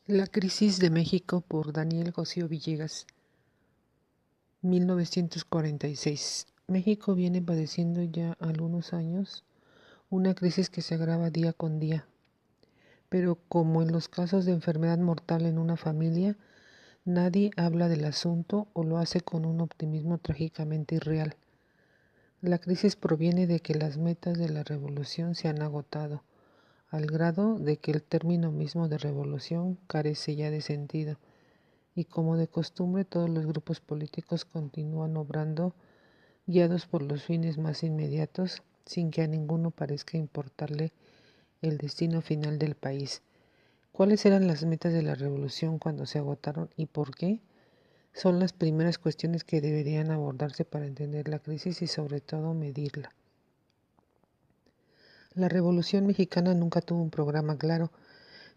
La crisis de México por Daniel Josío Villegas, 1946. México viene padeciendo ya algunos años una crisis que se agrava día con día, pero como en los casos de enfermedad mortal en una familia, nadie habla del asunto o lo hace con un optimismo trágicamente irreal. La crisis proviene de que las metas de la revolución se han agotado, al grado de que el término mismo de revolución carece ya de sentido. Y como de costumbre todos los grupos políticos continúan obrando guiados por los fines más inmediatos sin que a ninguno parezca importarle el destino final del país. ¿Cuáles eran las metas de la revolución cuando se agotaron y por qué? Son las primeras cuestiones que deberían abordarse para entender la crisis y sobre todo medirla. La Revolución Mexicana nunca tuvo un programa claro,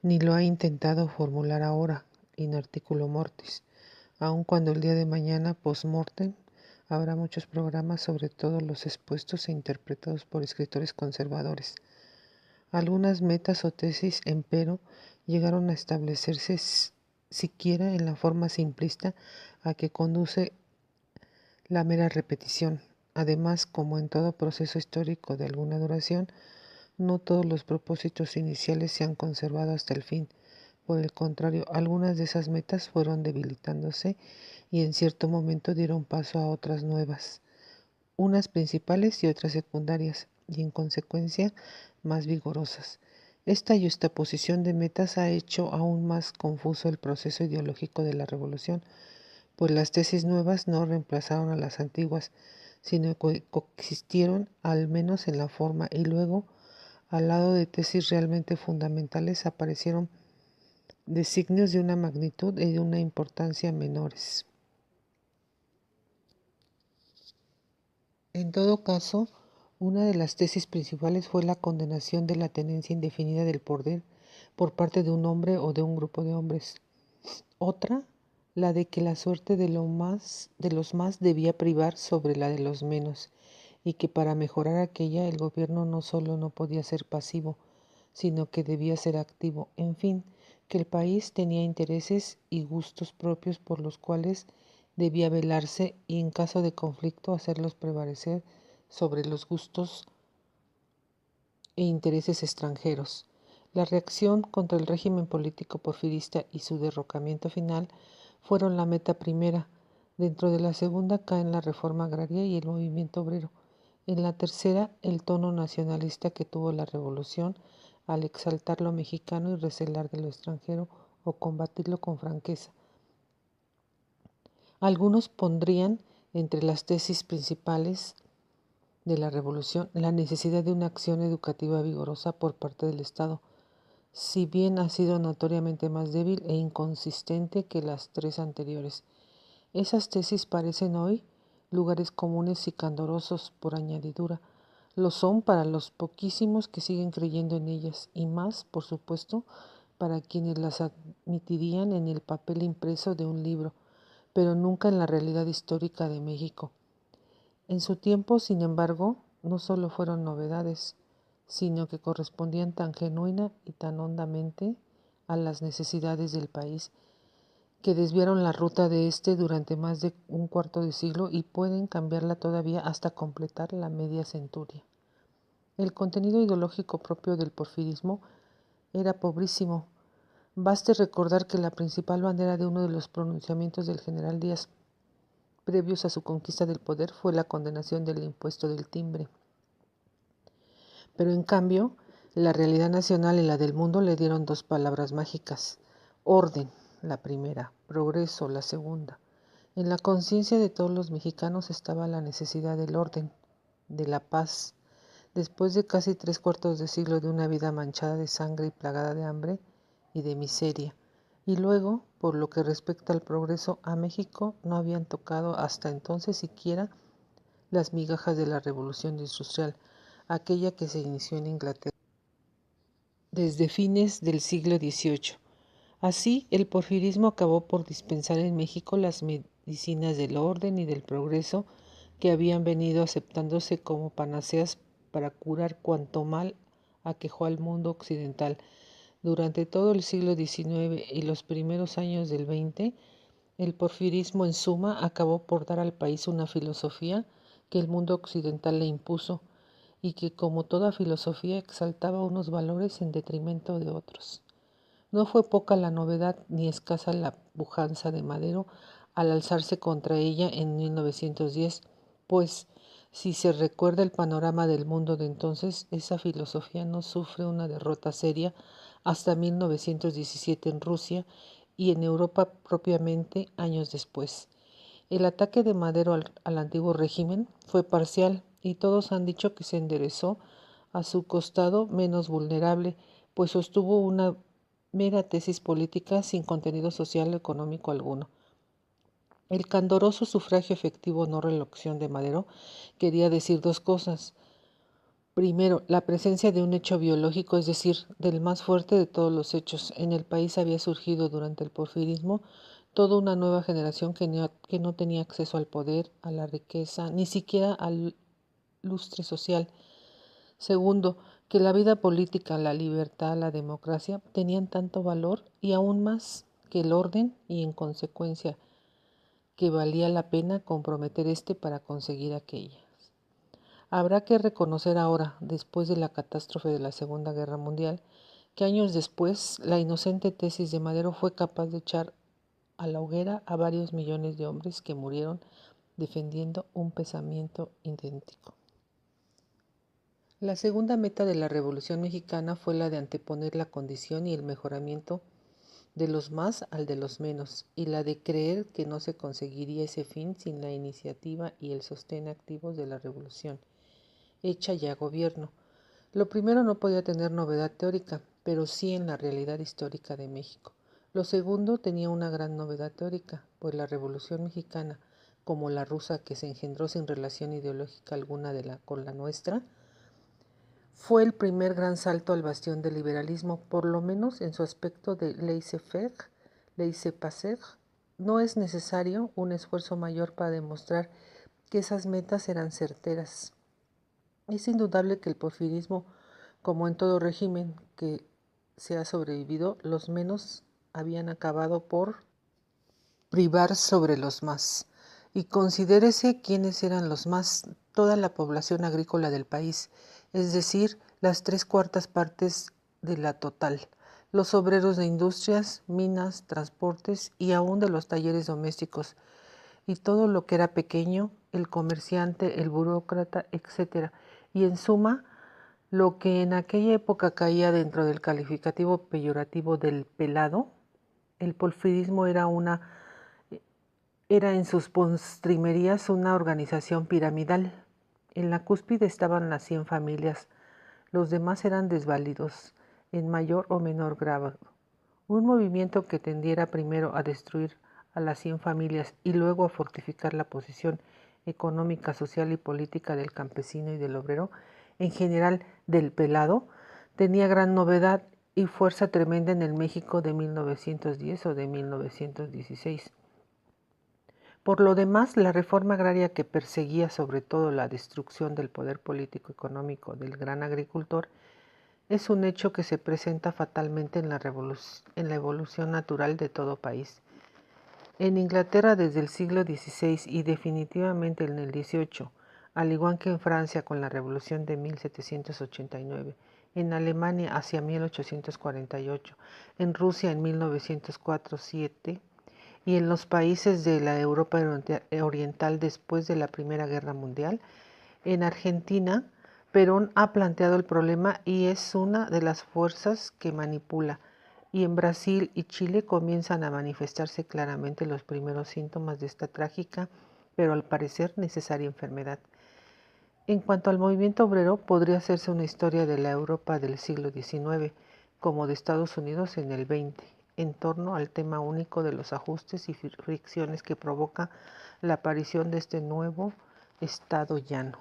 ni lo ha intentado formular ahora, in articulo mortis. Aun cuando el día de mañana, post-mortem, habrá muchos programas, sobre todo los expuestos e interpretados por escritores conservadores. Algunas metas o tesis, empero, llegaron a establecerse siquiera en la forma simplista a que conduce la mera repetición. Además, como en todo proceso histórico de alguna duración, no todos los propósitos iniciales se han conservado hasta el fin. Por el contrario, algunas de esas metas fueron debilitándose y en cierto momento dieron paso a otras nuevas, unas principales y otras secundarias, y en consecuencia más vigorosas. Esta yuxtaposición de metas ha hecho aún más confuso el proceso ideológico de la revolución, pues las tesis nuevas no reemplazaron a las antiguas, sino que coexistieron al menos en la forma, y luego, al lado de tesis realmente fundamentales, aparecieron designios de una magnitud y de una importancia menores. En todo caso, una de las tesis principales fue la condenación de la tenencia indefinida del poder por parte de un hombre o de un grupo de hombres. Otra, la de que la suerte de los más debía privar sobre la de los menos, y que para mejorar aquella el gobierno no solo no podía ser pasivo, sino que debía ser activo. En fin, que el país tenía intereses y gustos propios por los cuales debía velarse y en caso de conflicto hacerlos prevalecer sobre los gustos e intereses extranjeros. La reacción contra el régimen político porfirista y su derrocamiento final fueron la meta primera. Dentro de la segunda caen la reforma agraria y el movimiento obrero. En la tercera, el tono nacionalista que tuvo la revolución al exaltar lo mexicano y recelar de lo extranjero o combatirlo con franqueza. Algunos pondrían entre las tesis principales de la revolución la necesidad de una acción educativa vigorosa por parte del Estado, si bien ha sido notoriamente más débil e inconsistente que las tres anteriores. Esas tesis parecen hoy lugares comunes y candorosos por añadidura. Lo son para los poquísimos que siguen creyendo en ellas y más, por supuesto, para quienes las admitirían en el papel impreso de un libro, pero nunca en la realidad histórica de México. En su tiempo, sin embargo, no solo fueron novedades, sino que correspondían tan genuina y tan hondamente a las necesidades del país, que desviaron la ruta de este durante más de un cuarto de siglo y pueden cambiarla todavía hasta completar la media centuria. El contenido ideológico propio del porfirismo era pobrísimo. Baste recordar que la principal bandera de uno de los pronunciamientos del general Díaz previos a su conquista del poder fue la condenación del impuesto del timbre. Pero en cambio, la realidad nacional y la del mundo le dieron dos palabras mágicas: orden, la primera; progreso, la segunda. En la conciencia de todos los mexicanos estaba la necesidad del orden, de la paz. Después de casi 3/4 de siglo de una vida manchada de sangre y plagada de hambre y de miseria. Y luego, por lo que respecta al progreso, a México no habían tocado hasta entonces siquiera las migajas de la revolución industrial, aquella que se inició en Inglaterra desde fines del siglo XVIII. Así, el porfirismo acabó por dispensar en México las medicinas del orden y del progreso que habían venido aceptándose como panaceas para curar cuanto mal aquejó al mundo occidental Durante todo el siglo XIX y los primeros años del XX, el porfirismo, en suma, acabó por dar al país una filosofía que el mundo occidental le impuso y que, como toda filosofía, exaltaba unos valores en detrimento de otros. No fue poca la novedad ni escasa la pujanza de Madero al alzarse contra ella en 1910, pues, si se recuerda el panorama del mundo de entonces, esa filosofía no sufre una derrota seria hasta 1917 en Rusia y en Europa propiamente años después. El ataque de Madero al antiguo régimen fue parcial y todos han dicho que se enderezó a su costado menos vulnerable, pues sostuvo una mera tesis política sin contenido social o económico alguno. El candoroso sufragio efectivo no reelección de Madero quería decir dos cosas. Primero, la presencia de un hecho biológico, es decir, del más fuerte de todos los hechos. En el país había surgido durante el porfirismo toda una nueva generación que no tenía acceso al poder, a la riqueza, ni siquiera al lustre social. Segundo, que la vida política, la libertad, la democracia tenían tanto valor y aún más que el orden y en consecuencia que valía la pena comprometer para conseguir aquella. Habrá que reconocer ahora, después de la catástrofe de la Segunda Guerra Mundial, que años después la inocente tesis de Madero fue capaz de echar a la hoguera a varios millones de hombres que murieron defendiendo un pensamiento idéntico. La segunda meta de la Revolución Mexicana fue la de anteponer la condición y el mejoramiento de los más al de los menos, y la de creer que no se conseguiría ese fin sin la iniciativa y el sostén activos de la revolución, hecha ya gobierno. Lo primero no podía tener novedad teórica, pero sí en la realidad histórica de México. Lo segundo tenía una gran novedad teórica, pues la Revolución Mexicana, como la rusa que se engendró sin relación ideológica alguna con la nuestra, fue el primer gran salto al bastión del liberalismo, por lo menos en su aspecto de laissez-faire, laissez-passer. No es necesario un esfuerzo mayor para demostrar que esas metas eran certeras. Es indudable que el porfirismo, como en todo régimen que se ha sobrevivido, los menos habían acabado por privar sobre los más. Y considérese quiénes eran los más: toda la población agrícola del país, es decir, las 3/4 partes de la total, los obreros de industrias, minas, transportes y aún de los talleres domésticos, y todo lo que era pequeño, el comerciante, el burócrata, etc. Y en suma, lo que en aquella época caía dentro del calificativo peyorativo del pelado, el porfirismo era en sus postrimerías una organización piramidal. En la cúspide estaban las 100 familias, los demás eran desvalidos, en mayor o menor grado. Un movimiento que tendiera primero a destruir a las 100 familias y luego a fortificar la posición económica, social y política del campesino y del obrero, en general del pelado, tenía gran novedad y fuerza tremenda en el México de 1910 o de 1916. Por lo demás, la reforma agraria, que perseguía sobre todo la destrucción del poder político económico del gran agricultor, es un hecho que se presenta fatalmente en la evolución natural de todo país. En Inglaterra desde el siglo XVI y definitivamente en el XVIII, al igual que en Francia con la Revolución de 1789, en Alemania hacia 1848, en Rusia en 1904-07 y en los países de la Europa oriental después de la Primera Guerra Mundial. En Argentina, Perón ha planteado el problema y es una de las fuerzas que manipula. Y en Brasil y Chile comienzan a manifestarse claramente los primeros síntomas de esta trágica, pero al parecer necesaria enfermedad. En cuanto al movimiento obrero, podría hacerse una historia de la Europa del siglo XIX, como de Estados Unidos en el XX, en torno al tema único de los ajustes y fricciones que provoca la aparición de este nuevo Estado llano.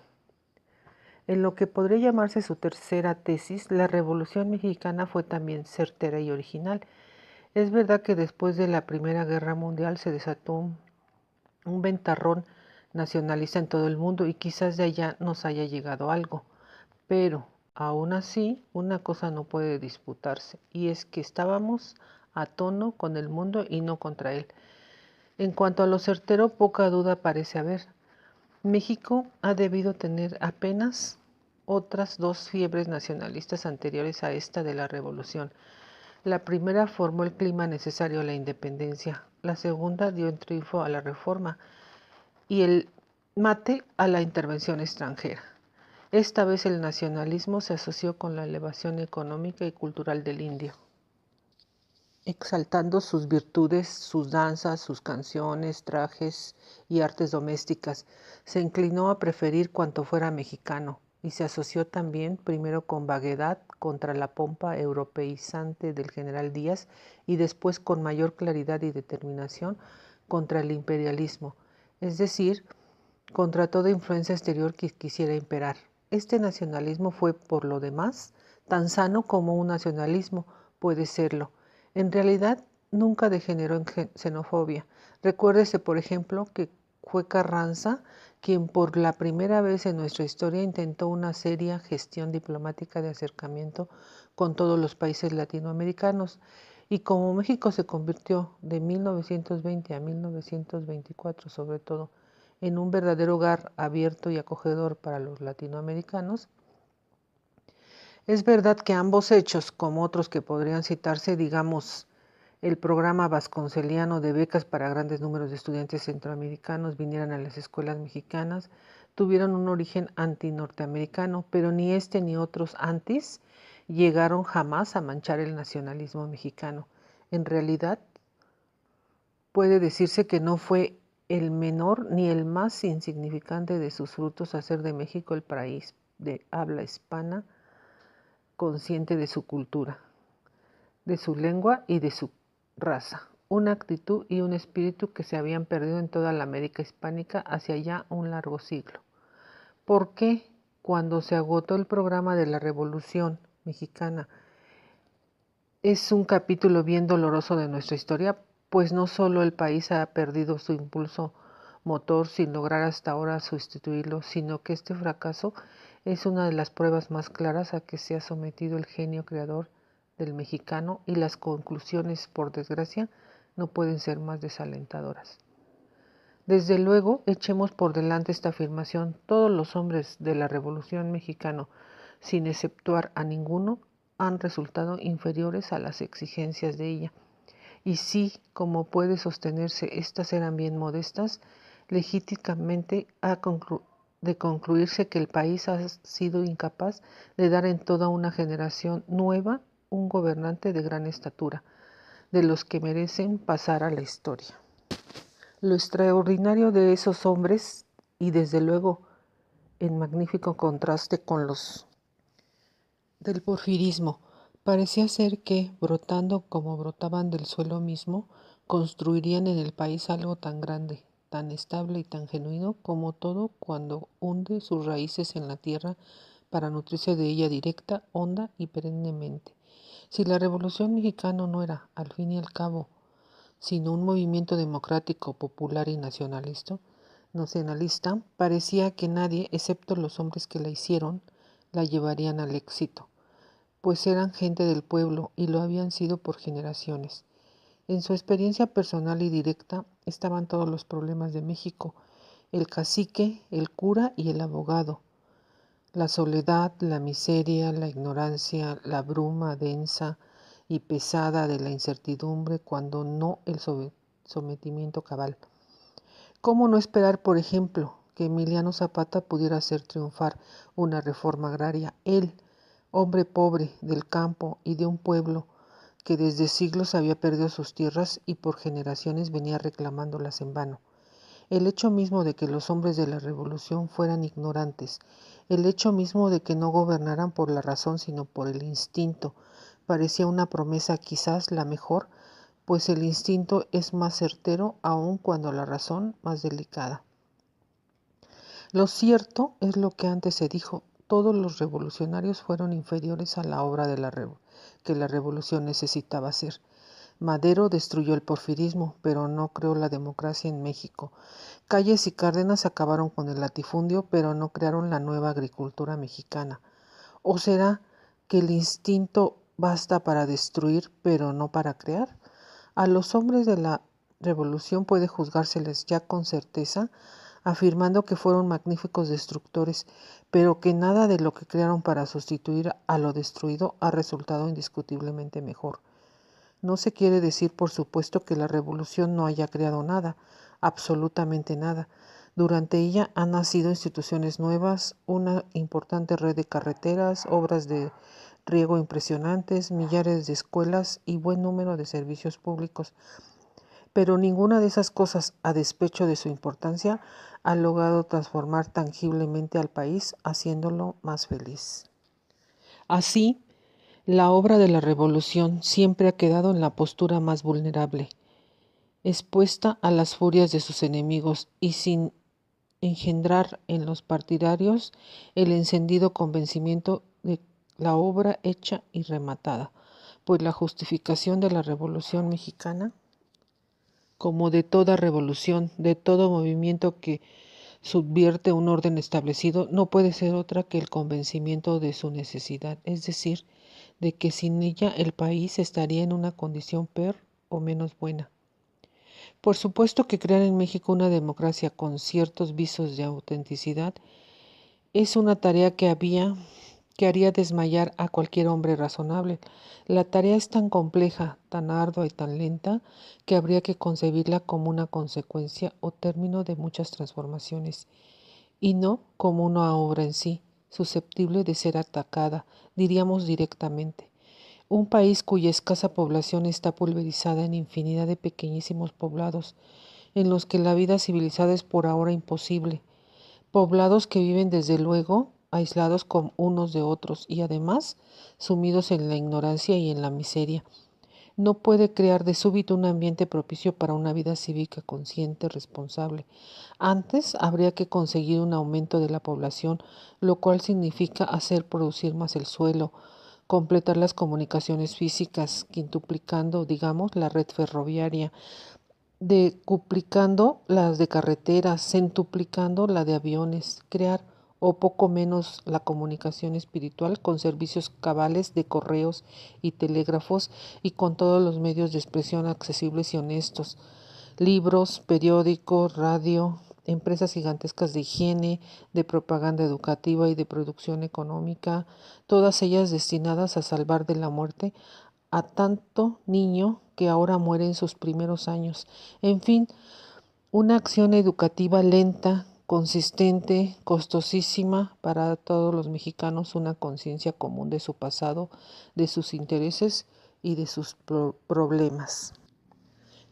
En lo que podría llamarse su tercera tesis, la Revolución Mexicana fue también certera y original. Es verdad que después de la Primera Guerra Mundial se desató un ventarrón nacionalista en todo el mundo y quizás de allá nos haya llegado algo, pero Aún así, una cosa no puede disputarse, y es que estábamos a tono con el mundo y no contra él. En cuanto a lo certero, poca duda parece haber. México ha debido tener apenas otras dos fiebres nacionalistas anteriores a esta de la Revolución. La primera formó el clima necesario a la independencia, la segunda dio en triunfo a la reforma y el mate a la intervención extranjera. Esta vez el nacionalismo se asoció con la elevación económica y cultural del indio, exaltando sus virtudes, sus danzas, sus canciones, trajes y artes domésticas. Se inclinó a preferir cuanto fuera mexicano y se asoció también primero con vaguedad contra la pompa europeizante del general Díaz y después con mayor claridad y determinación contra el imperialismo, es decir, contra toda influencia exterior que quisiera imperar. Este nacionalismo fue, por lo demás, tan sano como un nacionalismo puede serlo. En realidad, nunca degeneró en xenofobia. Recuérdese, por ejemplo, que fue Carranza quien por la primera vez en nuestra historia intentó una seria gestión diplomática de acercamiento con todos los países latinoamericanos. Y como México se convirtió de 1920 a 1924, sobre todo, en un verdadero hogar abierto y acogedor para los latinoamericanos, es verdad que ambos hechos, como otros que podrían citarse, digamos, el programa vasconceliano de becas para grandes números de estudiantes centroamericanos vinieran a las escuelas mexicanas, tuvieron un origen anti-norteamericano, pero ni este ni otros antis llegaron jamás a manchar el nacionalismo mexicano. En realidad, puede decirse que no fue el menor ni el más insignificante de sus frutos hacer de México el país de habla hispana consciente de su cultura, de su lengua y de su raza, una actitud y un espíritu que se habían perdido en toda la América hispánica hacia ya un largo siglo. ¿Por qué, cuando se agotó el programa de la Revolución Mexicana, es un capítulo bien doloroso de nuestra historia? Pues no solo el país ha perdido su impulso motor sin lograr hasta ahora sustituirlo, sino que este fracaso es una de las pruebas más claras a que se ha sometido el genio creador del mexicano, y las conclusiones, por desgracia, no pueden ser más desalentadoras. Desde luego, echemos por delante esta afirmación: todos los hombres de la Revolución Mexicana, sin exceptuar a ninguno, han resultado inferiores a las exigencias de ella. Y si, como puede sostenerse, estas eran bien modestas, legítimamente de concluirse que el país ha sido incapaz de dar en toda una generación nueva un gobernante de gran estatura, de los que merecen pasar a la historia. Lo extraordinario de esos hombres, y desde luego en magnífico contraste con los del porfirismo, parecía ser que, brotando como brotaban del suelo mismo, construirían en el país algo tan grande, tan estable y tan genuino como todo cuando hunde sus raíces en la tierra para nutrirse de ella directa, honda y perennemente. Si la Revolución Mexicana no era, al fin y al cabo, sino un movimiento democrático, popular y nacionalista, parecía que nadie, excepto los hombres que la hicieron, la llevarían al éxito, pues eran gente del pueblo y lo habían sido por generaciones. En su experiencia personal y directa estaban todos los problemas de México: el cacique, el cura y el abogado, la soledad, la miseria, la ignorancia, la bruma densa y pesada de la incertidumbre, cuando no el sometimiento cabal. ¿Cómo no esperar, por ejemplo, que Emiliano Zapata pudiera hacer triunfar una reforma agraria? Él, hombre pobre del campo y de un pueblo que desde siglos había perdido sus tierras y por generaciones venía reclamándolas en vano. El hecho mismo de que los hombres de la Revolución fueran ignorantes, el hecho mismo de que no gobernaran por la razón sino por el instinto, parecía una promesa, quizás la mejor, pues el instinto es más certero aun cuando la razón más delicada. Lo cierto es lo que antes se dijo: todos los revolucionarios fueron inferiores a la obra que la revolución necesitaba hacer. Madero destruyó el porfirismo, pero no creó la democracia en México. Calles y Cárdenas acabaron con el latifundio, pero no crearon la nueva agricultura mexicana. ¿O será que el instinto basta para destruir, pero no para crear? A los hombres de la revolución puede juzgárseles ya con certeza, afirmando que fueron magníficos destructores, pero que nada de lo que crearon para sustituir a lo destruido ha resultado indiscutiblemente mejor. No se quiere decir, por supuesto, que la revolución no haya creado nada, absolutamente nada. Durante ella han nacido instituciones nuevas, una importante red de carreteras, obras de riego impresionantes, millares de escuelas y buen número de servicios públicos. Pero ninguna de esas cosas, a despecho de su importancia, ha logrado transformar tangiblemente al país, haciéndolo más feliz. Así, la obra de la revolución siempre ha quedado en la postura más vulnerable, expuesta a las furias de sus enemigos y sin engendrar en los partidarios el encendido convencimiento de la obra hecha y rematada, pues la justificación de la Revolución Mexicana, como de toda revolución, de todo movimiento que subvierte un orden establecido, no puede ser otra que el convencimiento de su necesidad, es decir, de que sin ella el país estaría en una condición peor o menos buena. Por supuesto que crear en México una democracia con ciertos visos de autenticidad es una tarea que haría desmayar a cualquier hombre razonable. La tarea es tan compleja, tan ardua y tan lenta que habría que concebirla como una consecuencia o término de muchas transformaciones, y no como una obra en sí, susceptible de ser atacada, diríamos directamente. Un país cuya escasa población está pulverizada en infinidad de pequeñísimos poblados, en los que la vida civilizada es por ahora imposible, poblados que viven desde luego aislados con unos de otros y además sumidos en la ignorancia y en la miseria. No puede crear de súbito un ambiente propicio para una vida cívica consciente, responsable. Antes habría que conseguir un aumento de la población, lo cual significa hacer producir más el suelo, completar las comunicaciones físicas, quintuplicando, digamos, la red ferroviaria, decuplicando las de carreteras, centuplicando la de aviones, crear o poco menos la comunicación espiritual con servicios cabales de correos y telégrafos y con todos los medios de expresión accesibles y honestos, libros, periódicos, radio, empresas gigantescas de higiene, de propaganda educativa y de producción económica, todas ellas destinadas a salvar de la muerte a tanto niño que ahora muere en sus primeros años. En fin, una acción educativa lenta, consistente, costosísima para todos los mexicanos, una conciencia común de su pasado, de sus intereses y de sus problemas.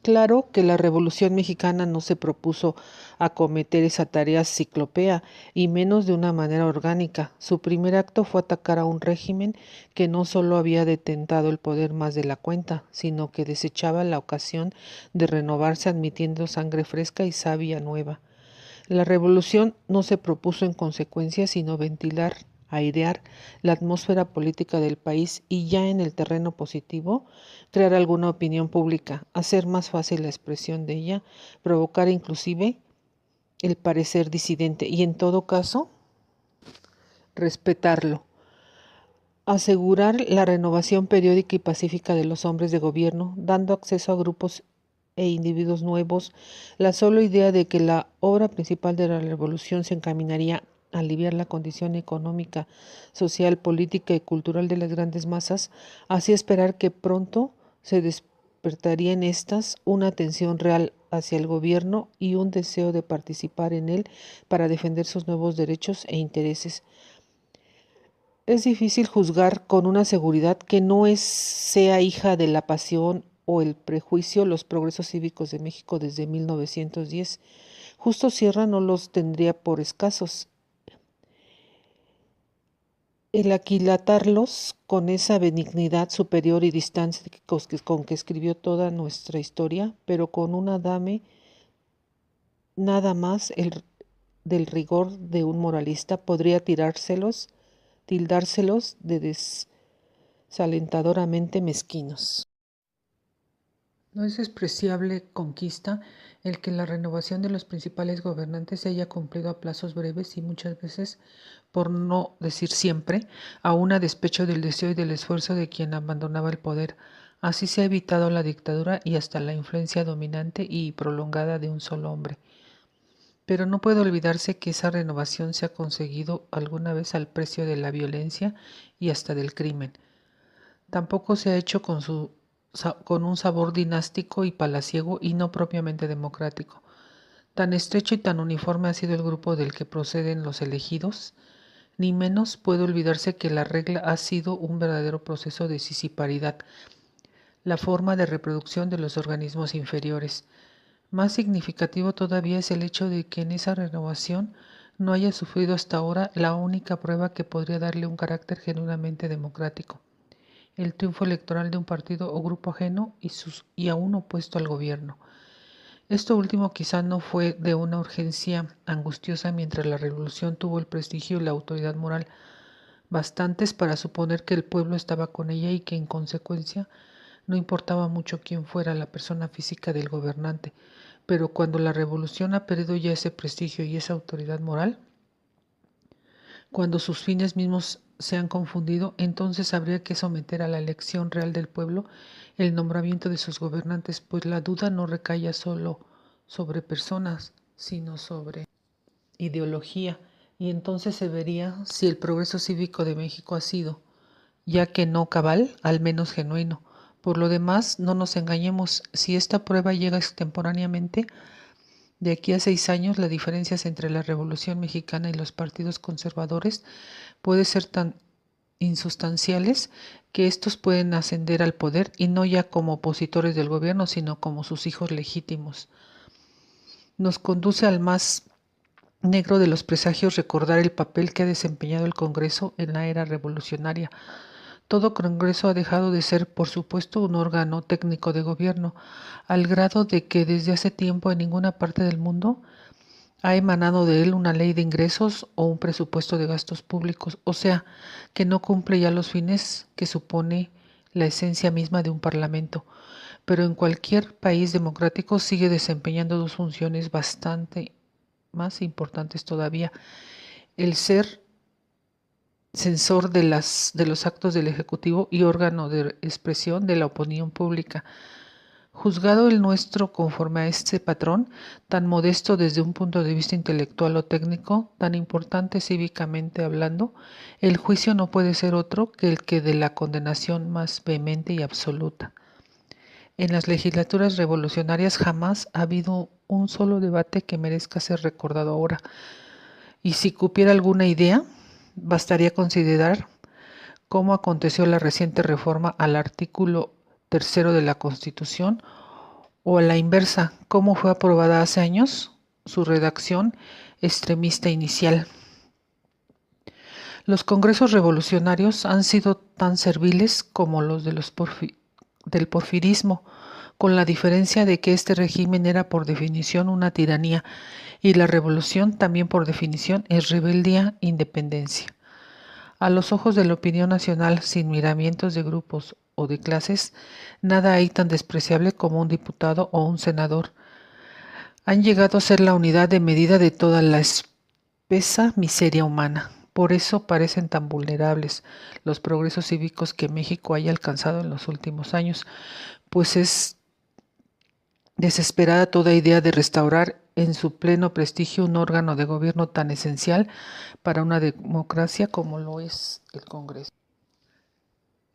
Claro que la Revolución Mexicana no se propuso acometer esa tarea ciclopea, y menos de una manera orgánica. Su primer acto fue atacar a un régimen que no solo había detentado el poder más de la cuenta, sino que desechaba la ocasión de renovarse admitiendo sangre fresca y savia nueva. La revolución no se propuso en consecuencia sino ventilar, airear la atmósfera política del país y ya en el terreno positivo, crear alguna opinión pública, hacer más fácil la expresión de ella, provocar inclusive el parecer disidente y en todo caso respetarlo. Asegurar la renovación periódica y pacífica de los hombres de gobierno, dando acceso a grupos e individuos nuevos. La sola idea de que la obra principal de la revolución se encaminaría a aliviar la condición económica, social, política y cultural de las grandes masas, hacía esperar que pronto se despertaría en estas una atención real hacia el gobierno y un deseo de participar en él para defender sus nuevos derechos e intereses. Es difícil juzgar con una seguridad que no sea hija de la pasión o el prejuicio los progresos cívicos de México desde 1910. Justo Sierra no los tendría por escasos. El aquilatarlos con esa benignidad superior y distancia con que escribió toda nuestra historia, pero con un adame nada más del rigor de un moralista, podría tildárselos de desalentadoramente mezquinos. No es despreciable conquista el que la renovación de los principales gobernantes se haya cumplido a plazos breves y muchas veces, por no decir siempre, aún a despecho del deseo y del esfuerzo de quien abandonaba el poder. Así se ha evitado la dictadura y hasta la influencia dominante y prolongada de un solo hombre. Pero no puede olvidarse que esa renovación se ha conseguido alguna vez al precio de la violencia y hasta del crimen. Tampoco se ha hecho con un sabor dinástico y palaciego y no propiamente democrático. Tan estrecho y tan uniforme ha sido el grupo del que proceden los elegidos, ni menos puede olvidarse que la regla ha sido un verdadero proceso de sisiparidad, la forma de reproducción de los organismos inferiores. Más significativo todavía es el hecho de que en esa renovación no haya sufrido hasta ahora la única prueba que podría darle un carácter genuinamente democrático: el triunfo electoral de un partido o grupo ajeno y aún opuesto al gobierno. Esto último quizá no fue de una urgencia angustiosa mientras la revolución tuvo el prestigio y la autoridad moral bastantes para suponer que el pueblo estaba con ella y que en consecuencia no importaba mucho quién fuera la persona física del gobernante. Pero cuando la revolución ha perdido ya ese prestigio y esa autoridad moral, cuando sus fines mismos se han confundido, entonces habría que someter a la elección real del pueblo el nombramiento de sus gobernantes, pues la duda no recae solo sobre personas, sino sobre ideología, y entonces se vería si el progreso cívico de México ha sido, ya que no cabal, al menos genuino. Por lo demás, no nos engañemos, si esta prueba llega extemporáneamente, de aquí a 6 años, las diferencias entre la Revolución Mexicana y los partidos conservadores pueden ser tan insustanciales que estos pueden ascender al poder y no ya como opositores del gobierno, sino como sus hijos legítimos. Nos conduce al más negro de los presagios recordar el papel que ha desempeñado el Congreso en la era revolucionaria. Todo Congreso ha dejado de ser, por supuesto, un órgano técnico de gobierno, al grado de que desde hace tiempo en ninguna parte del mundo ha emanado de él una ley de ingresos o un presupuesto de gastos públicos, o sea, que no cumple ya los fines que supone la esencia misma de un parlamento. Pero en cualquier país democrático sigue desempeñando dos funciones bastante más importantes todavía: el ser censor de los actos del Ejecutivo y órgano de expresión de la opinión pública. Juzgado el nuestro conforme a este patrón, tan modesto desde un punto de vista intelectual o técnico, tan importante cívicamente hablando, el juicio no puede ser otro que el que de la condenación más vehemente y absoluta. En las legislaturas revolucionarias jamás ha habido un solo debate que merezca ser recordado ahora, y si cupiera alguna idea, bastaría considerar cómo aconteció la reciente reforma al artículo 3 de la Constitución, o a la inversa, cómo fue aprobada hace años su redacción extremista inicial. Los congresos revolucionarios han sido tan serviles como los de del porfirismo, con la diferencia de que este régimen era por definición una tiranía y la revolución también por definición es rebeldía, independencia. A los ojos de la opinión nacional, sin miramientos de grupos o de clases, nada hay tan despreciable como un diputado o un senador. Han llegado a ser la unidad de medida de toda la espesa miseria humana. Por eso parecen tan vulnerables los progresos cívicos que México haya alcanzado en los últimos años, pues es desesperada toda idea de restaurar en su pleno prestigio un órgano de gobierno tan esencial para una democracia como lo es el Congreso.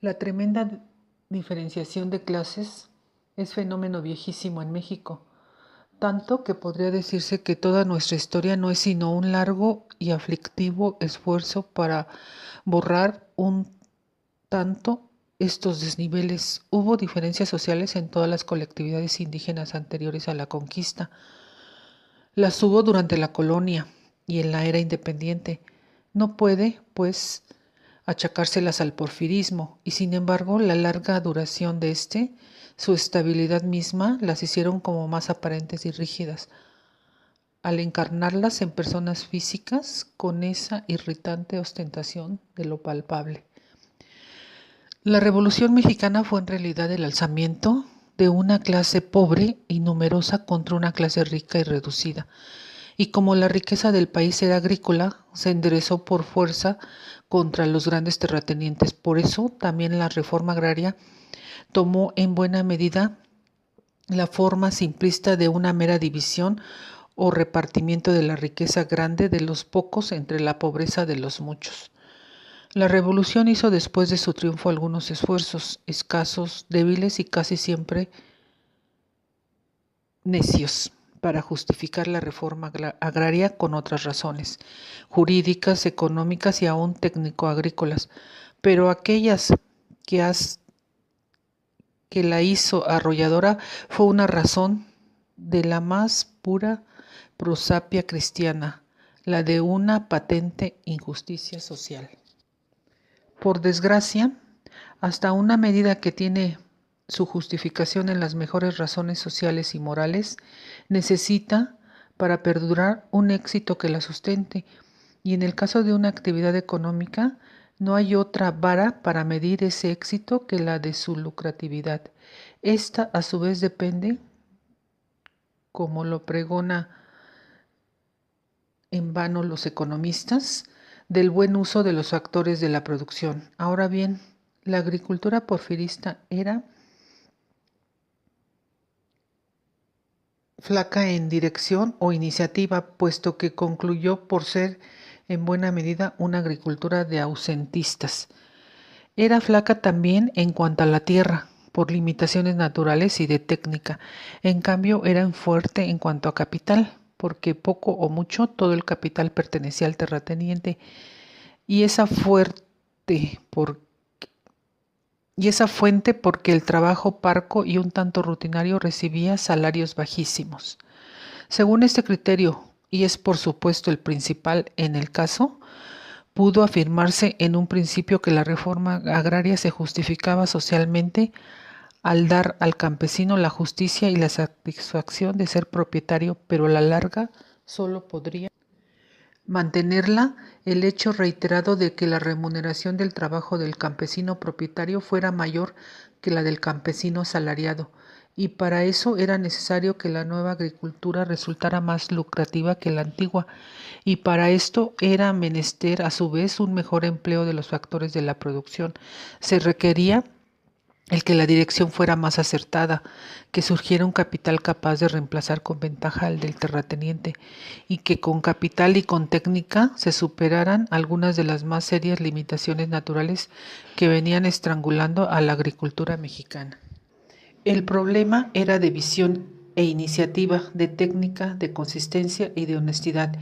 La tremenda diferenciación de clases es fenómeno viejísimo en México, tanto que podría decirse que toda nuestra historia no es sino un largo y aflictivo esfuerzo para borrar un tanto estos desniveles. Hubo diferencias sociales en todas las colectividades indígenas anteriores a la conquista. Las hubo durante la colonia y en la era independiente. No puede, pues, achacárselas al porfirismo, y sin embargo la larga duración de su estabilidad misma, las hicieron como más aparentes y rígidas, al encarnarlas en personas físicas con esa irritante ostentación de lo palpable. La Revolución Mexicana fue en realidad el alzamiento de una clase pobre y numerosa contra una clase rica y reducida. Y como la riqueza del país era agrícola, se enderezó por fuerza contra los grandes terratenientes. Por eso también la reforma agraria tomó en buena medida la forma simplista de una mera división o repartimiento de la riqueza grande de los pocos entre la pobreza de los muchos. La revolución hizo después de su triunfo algunos esfuerzos, escasos, débiles y casi siempre necios, para justificar la reforma agraria con otras razones, jurídicas, económicas y aún técnico-agrícolas, pero aquellas que la hizo arrolladora fue una razón de la más pura prosapia cristiana, la de una patente injusticia social. Por desgracia, hasta una medida que tiene su justificación en las mejores razones sociales y morales, necesita, para perdurar, un éxito que la sustente, y en el caso de una actividad económica, no hay otra vara para medir ese éxito que la de su lucratividad. Esta, a su vez, depende, como lo pregona en vano los economistas, del buen uso de los factores de la producción. Ahora bien, la agricultura porfirista era flaca en dirección o iniciativa, puesto que concluyó por ser en buena medida una agricultura de ausentistas. Era flaca también en cuanto a la tierra, por limitaciones naturales y de técnica. En cambio, era fuerte en cuanto a capital, porque poco o mucho todo el capital pertenecía al terrateniente, y esa fuente porque el trabajo parco y un tanto rutinario recibía salarios bajísimos. Según este criterio, y es por supuesto el principal en el caso, pudo afirmarse en un principio que la reforma agraria se justificaba socialmente al dar al campesino la justicia y la satisfacción de ser propietario, pero a la larga solo podría mantenerla el hecho reiterado de que la remuneración del trabajo del campesino propietario fuera mayor que la del campesino asalariado, y para eso era necesario que la nueva agricultura resultara más lucrativa que la antigua, y para esto era menester a su vez un mejor empleo de los factores de la producción. Se requería el que la dirección fuera más acertada, que surgiera un capital capaz de reemplazar con ventaja al del terrateniente, y que con capital y con técnica se superaran algunas de las más serias limitaciones naturales que venían estrangulando a la agricultura mexicana. El problema era de visión e iniciativa, de técnica, de consistencia y de honestidad,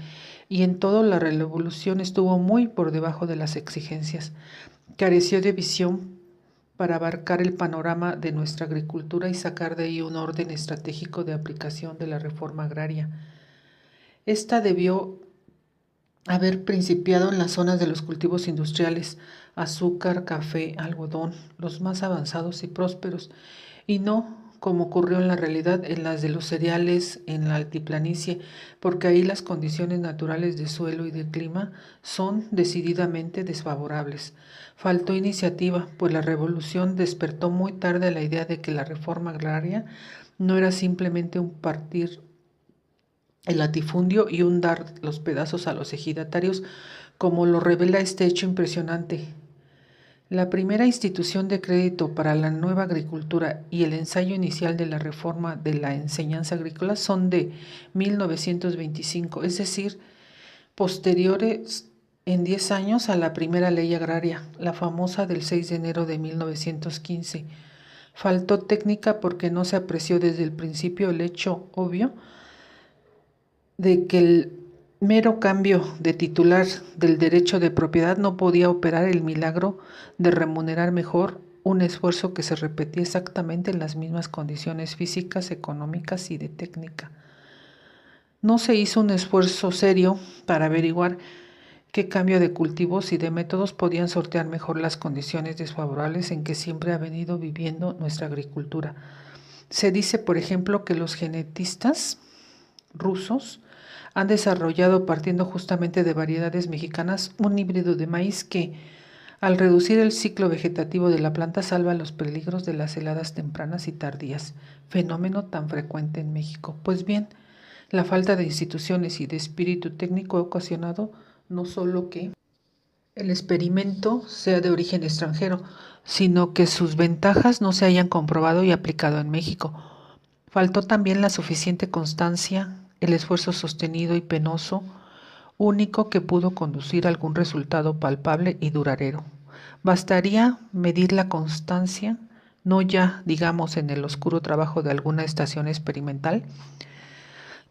y en todo la revolución estuvo muy por debajo de las exigencias. Careció de visión para abarcar el panorama de nuestra agricultura y sacar de ahí un orden estratégico de aplicación de la reforma agraria. Esta debió haber principiado en las zonas de los cultivos industriales, azúcar, café, algodón, los más avanzados y prósperos, y no, como ocurrió en la realidad, en las de los cereales en la altiplanicie, porque ahí las condiciones naturales de suelo y de clima son decididamente desfavorables. Faltó iniciativa, pues la revolución despertó muy tarde la idea de que la reforma agraria no era simplemente un partir el latifundio y un dar los pedazos a los ejidatarios, como lo revela este hecho impresionante. La primera institución de crédito para la nueva agricultura y el ensayo inicial de la reforma de la enseñanza agrícola son de 1925, es decir, posteriores en 10 años a la primera ley agraria, la famosa del 6 de enero de 1915. Faltó técnica porque no se apreció desde el principio el hecho obvio de que el mero cambio de titular del derecho de propiedad no podía operar el milagro de remunerar mejor un esfuerzo que se repetía exactamente en las mismas condiciones físicas, económicas y de técnica. No se hizo un esfuerzo serio para averiguar qué cambio de cultivos y de métodos podían sortear mejor las condiciones desfavorables en que siempre ha venido viviendo nuestra agricultura. Se dice, por ejemplo, que los genetistas rusos han desarrollado, partiendo justamente de variedades mexicanas, un híbrido de maíz que, Al reducir el ciclo vegetativo de la planta salva los peligros de las heladas tempranas y tardías, fenómeno tan frecuente en México. Pues bien, la falta de instituciones y de espíritu técnico ha ocasionado no solo que el experimento sea de origen extranjero, sino que sus ventajas no se hayan comprobado y aplicado en México. Faltó también la suficiente constancia, el esfuerzo sostenido y penoso, único que pudo conducir a algún resultado palpable y duradero. Bastaría medir la constancia, no ya, digamos, en el oscuro trabajo de alguna estación experimental,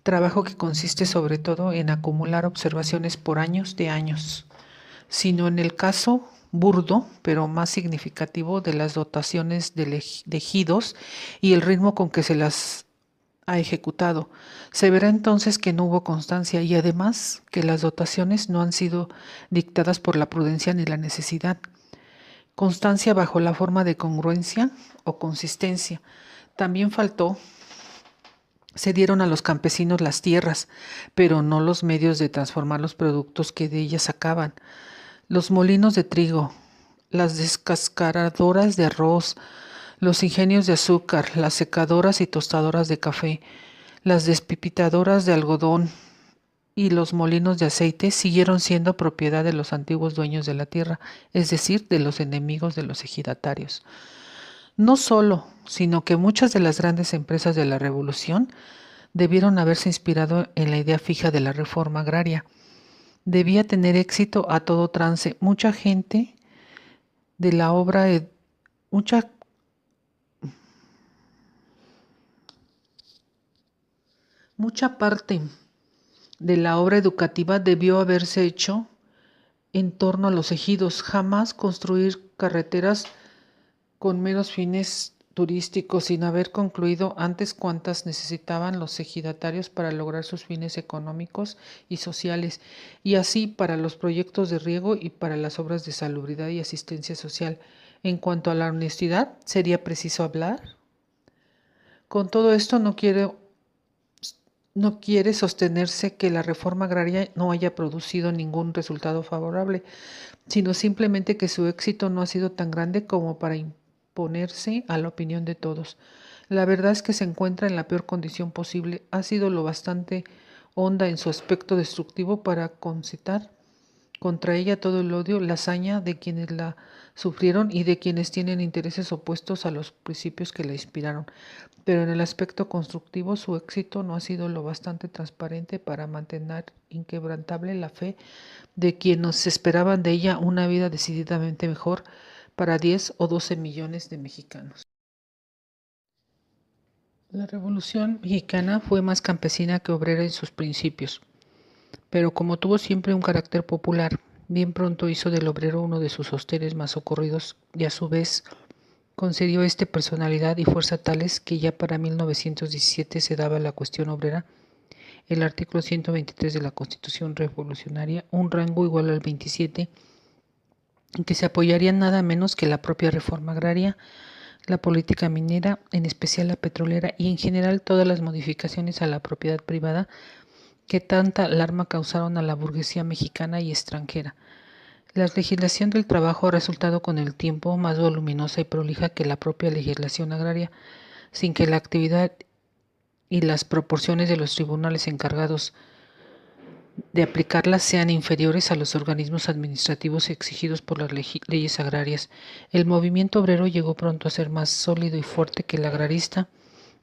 trabajo que consiste sobre todo en acumular observaciones por años de años, sino en el caso burdo, pero más significativo, de las dotaciones de ejidos y el ritmo con que se las ha ejecutado. Se verá entonces que no hubo constancia y además que las dotaciones no han sido dictadas por la prudencia ni la necesidad. Constancia bajo la forma de congruencia o consistencia. También faltó, se dieron a los campesinos las tierras, pero no los medios de transformar los productos que de ellas sacaban. Los molinos de trigo, las descascaradoras de arroz, los ingenios de azúcar, las secadoras y tostadoras de café, las despipitadoras de algodón y los molinos de aceite siguieron siendo propiedad de los antiguos dueños de la tierra, es decir, de los enemigos de los ejidatarios. No solo, sino que muchas de las grandes empresas de la Revolución debieron haberse inspirado en la idea fija de la reforma agraria. Debía tener éxito a todo trance. Mucha gente de la obra, mucha parte de la obra educativa debió haberse hecho en torno a los ejidos. Jamás construir carreteras con meros fines turísticos sin haber concluido antes cuantas necesitaban los ejidatarios para lograr sus fines económicos y sociales, y así para los proyectos de riego y para las obras de salubridad y asistencia social. En cuanto a la honestidad, sería preciso hablar. Con todo esto no quiere sostenerse que la reforma agraria no haya producido ningún resultado favorable, sino simplemente que su éxito no ha sido tan grande como para imponerse a la opinión de todos. La verdad es que se encuentra en la peor condición posible. Ha sido lo bastante honda en su aspecto destructivo para concitar contra ella todo el odio, la hazaña de quienes la sufrieron y de quienes tienen intereses opuestos a los principios que la inspiraron. Pero en el aspecto constructivo su éxito no ha sido lo bastante transparente para mantener inquebrantable la fe de quienes esperaban de ella una vida decididamente mejor para 10 o 12 millones de mexicanos. La Revolución Mexicana fue más campesina que obrera en sus principios, pero como tuvo siempre un carácter popular, bien pronto hizo del obrero uno de sus sostenes más socorridos y a su vez concedió personalidad y fuerza tales que ya para 1917 se daba a la cuestión obrera, el artículo 123 de la Constitución Revolucionaria, un rango igual al 27, en que se apoyarían nada menos que la propia reforma agraria, la política minera, en especial la petrolera, y en general todas las modificaciones a la propiedad privada que tanta alarma causaron a la burguesía mexicana y extranjera. La legislación del trabajo ha resultado con el tiempo más voluminosa y prolija que la propia legislación agraria, sin que la actividad y las proporciones de los tribunales encargados de aplicarlas sean inferiores a los organismos administrativos exigidos por las leyes agrarias. El movimiento obrero llegó pronto a ser más sólido y fuerte que el agrarista,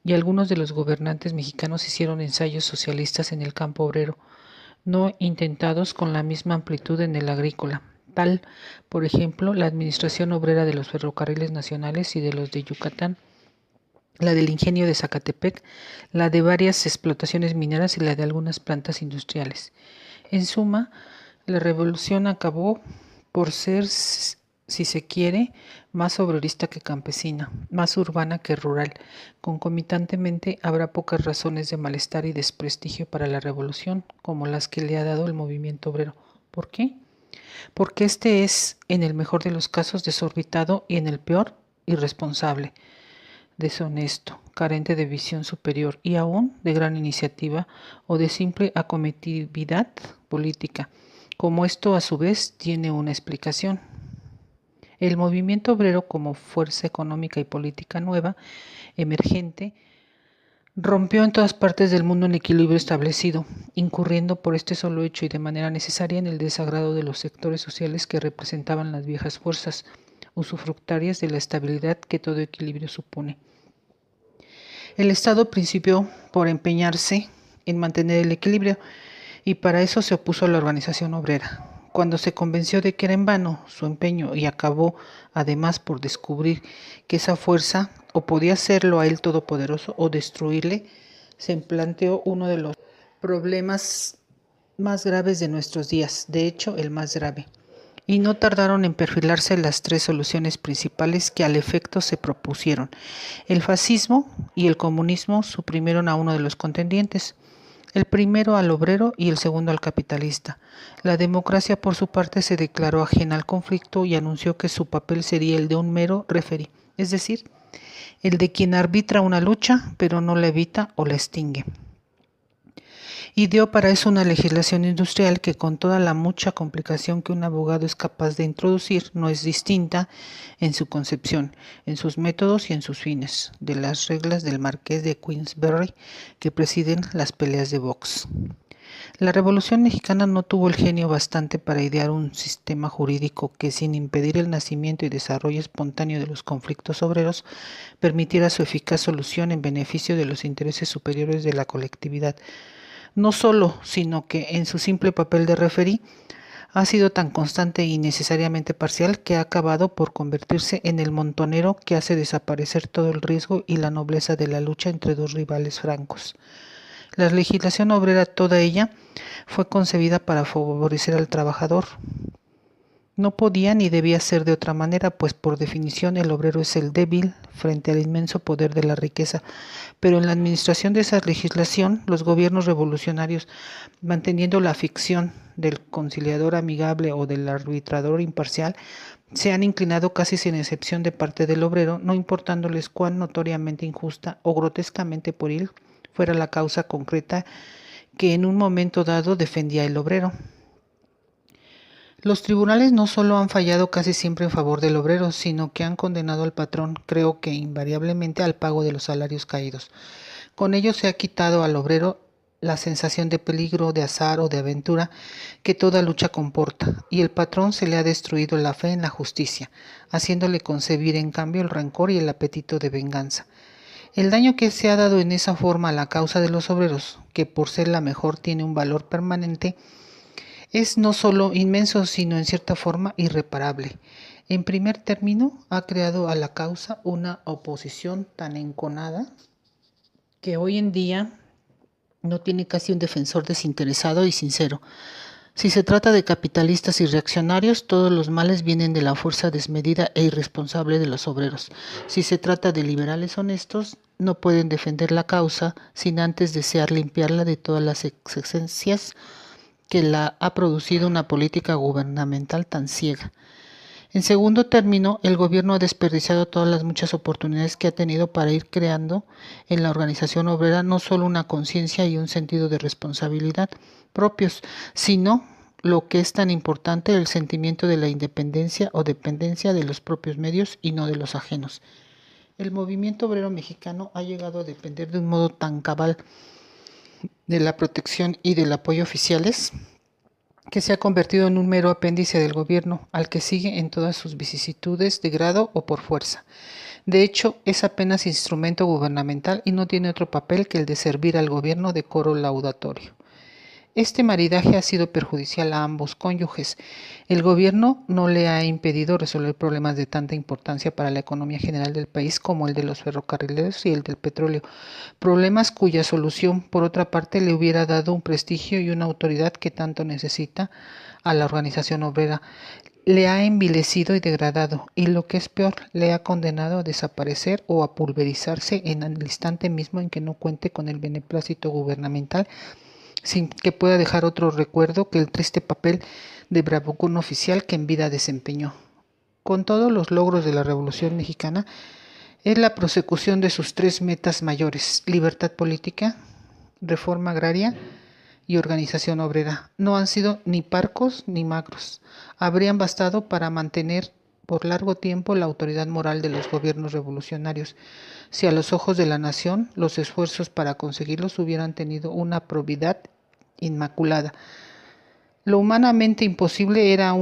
y algunos de los gobernantes mexicanos hicieron ensayos socialistas en el campo obrero, no intentados con la misma amplitud en el agrícola. Tal, por ejemplo, la administración obrera de los ferrocarriles nacionales y de los de Yucatán, la del ingenio de Zacatepec, la de varias explotaciones mineras y la de algunas plantas industriales. En suma, la revolución acabó por ser, si se quiere, más obrerista que campesina, más urbana que rural. Concomitantemente, habrá pocas razones de malestar y desprestigio para la revolución, como las que le ha dado el movimiento obrero. ¿Por qué? Porque este es, en el mejor de los casos, desorbitado y en el peor, irresponsable, deshonesto, carente de visión superior y aún de gran iniciativa o de simple acometividad política, como esto a su vez tiene una explicación. El movimiento obrero, como fuerza económica y política nueva, emergente, rompió en todas partes del mundo el equilibrio establecido, incurriendo por este solo hecho y de manera necesaria en el desagrado de los sectores sociales que representaban las viejas fuerzas, usufructarias de la estabilidad que todo equilibrio supone. El Estado principió por empeñarse en mantener el equilibrio y para eso se opuso a la organización obrera. Cuando se convenció de que era en vano su empeño y acabó además por descubrir que esa fuerza o podía hacerlo a él todopoderoso o destruirle, se planteó uno de los problemas más graves de nuestros días, de hecho el más grave. Y no tardaron en perfilarse las tres soluciones principales que al efecto se propusieron. El fascismo y el comunismo suprimieron a uno de los contendientes, el primero al obrero y el segundo al capitalista. La democracia, por su parte, se declaró ajena al conflicto y anunció que su papel sería el de un mero referí, es decir, el de quien arbitra una lucha, pero no la evita o la extingue. Y dio para eso una legislación industrial que, con toda la mucha complicación que un abogado es capaz de introducir, no es distinta en su concepción, en sus métodos y en sus fines, de las reglas del Marqués de Queensberry que presiden las peleas de box. La Revolución Mexicana no tuvo el genio bastante para idear un sistema jurídico que, sin impedir el nacimiento y desarrollo espontáneo de los conflictos obreros, permitiera su eficaz solución en beneficio de los intereses superiores de la colectividad. No solo, sino que en su simple papel de referí ha sido tan constante y necesariamente parcial que ha acabado por convertirse en el montonero que hace desaparecer todo el riesgo y la nobleza de la lucha entre dos rivales francos. La legislación obrera, toda ella, fue concebida para favorecer al trabajador. No podía ni debía ser de otra manera, pues por definición el obrero es el débil frente al inmenso poder de la riqueza. Pero en la administración de esa legislación, los gobiernos revolucionarios, manteniendo la ficción del conciliador amigable o del arbitrador imparcial, se han inclinado casi sin excepción de parte del obrero, no importándoles cuán notoriamente injusta o grotescamente pueril fuera la causa concreta que en un momento dado defendía el obrero. Los tribunales no solo han fallado casi siempre en favor del obrero, sino que han condenado al patrón, creo que invariablemente, al pago de los salarios caídos. Con ello se ha quitado al obrero la sensación de peligro, de azar o de aventura que toda lucha comporta, y el patrón se le ha destruido la fe en la justicia, haciéndole concebir en cambio el rencor y el apetito de venganza. El daño que se ha dado en esa forma a la causa de los obreros, que por ser la mejor tiene un valor permanente, es no solo inmenso, sino en cierta forma irreparable. En primer término, ha creado a la causa una oposición tan enconada que hoy en día no tiene casi un defensor desinteresado y sincero. Si se trata de capitalistas y reaccionarios, todos los males vienen de la fuerza desmedida e irresponsable de los obreros. Si se trata de liberales honestos, no pueden defender la causa sin antes desear limpiarla de todas las excedencias que la ha producido una política gubernamental tan ciega. En segundo término, el gobierno ha desperdiciado todas las muchas oportunidades que ha tenido para ir creando en la organización obrera no solo una conciencia y un sentido de responsabilidad propios, sino, lo que es tan importante, el sentimiento de la independencia o dependencia de los propios medios y no de los ajenos. El movimiento obrero mexicano ha llegado a depender de un modo tan cabal de la protección y del apoyo oficiales, que se ha convertido en un mero apéndice del gobierno, al que sigue en todas sus vicisitudes de grado o por fuerza. De hecho, es apenas instrumento gubernamental y no tiene otro papel que el de servir al gobierno de coro laudatorio. Este maridaje ha sido perjudicial a ambos cónyuges. El gobierno no le ha impedido resolver problemas de tanta importancia para la economía general del país como el de los ferrocarrileros y el del petróleo, problemas cuya solución, por otra parte, le hubiera dado un prestigio y una autoridad que tanto necesita a la organización obrera. Le ha envilecido y degradado, y lo que es peor, le ha condenado a desaparecer o a pulverizarse en el instante mismo en que no cuente con el beneplácito gubernamental, sin que pueda dejar otro recuerdo que el triste papel de bravucón oficial que en vida desempeñó. Con todos los logros de la Revolución Mexicana, es la prosecución de sus tres metas mayores: libertad política, reforma agraria y organización obrera. No han sido ni parcos ni magros. Habrían bastado para mantener por largo tiempo la autoridad moral de los gobiernos revolucionarios, si a los ojos de la nación los esfuerzos para conseguirlos hubieran tenido una probidad inmaculada. Lo humanamente imposible era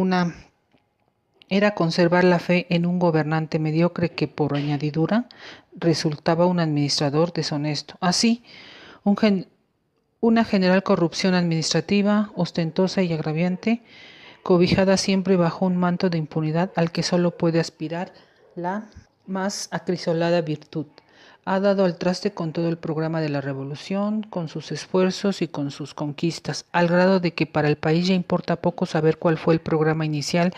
conservar la fe en un gobernante mediocre que, por añadidura, resultaba un administrador deshonesto. Así, una general corrupción administrativa, ostentosa y agraviante, cobijada siempre bajo un manto de impunidad al que solo puede aspirar la más acrisolada virtud, ha dado al traste con todo el programa de la revolución, con sus esfuerzos y con sus conquistas, al grado de que para el país ya importa poco saber cuál fue el programa inicial,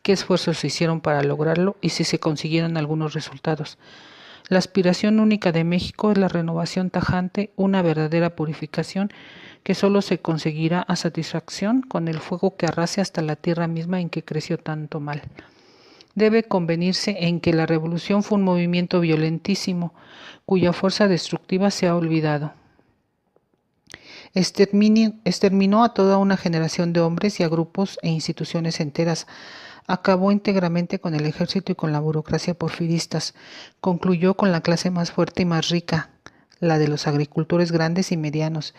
qué esfuerzos se hicieron para lograrlo y si se consiguieron algunos resultados. La aspiración única de México es la renovación tajante, una verdadera purificación que solo se conseguirá a satisfacción con el fuego que arrase hasta la tierra misma en que creció tanto mal. Debe convenirse en que la revolución fue un movimiento violentísimo, cuya fuerza destructiva se ha olvidado. Exterminó a toda una generación de hombres y a grupos e instituciones enteras. Acabó íntegramente con el ejército y con la burocracia porfiristas. Concluyó con la clase más fuerte y más rica, la de los agricultores grandes y medianos,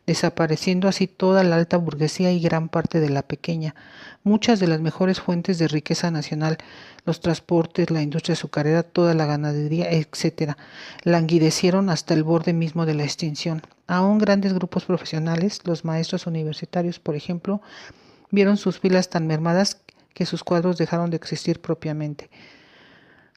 desapareciendo así toda la alta burguesía y gran parte de la pequeña. Muchas de las mejores fuentes de riqueza nacional, los transportes, la industria azucarera, toda la ganadería, etc., languidecieron hasta el borde mismo de la extinción. Aún grandes grupos profesionales, los maestros universitarios, por ejemplo, vieron sus filas tan mermadas que sus cuadros dejaron de existir propiamente.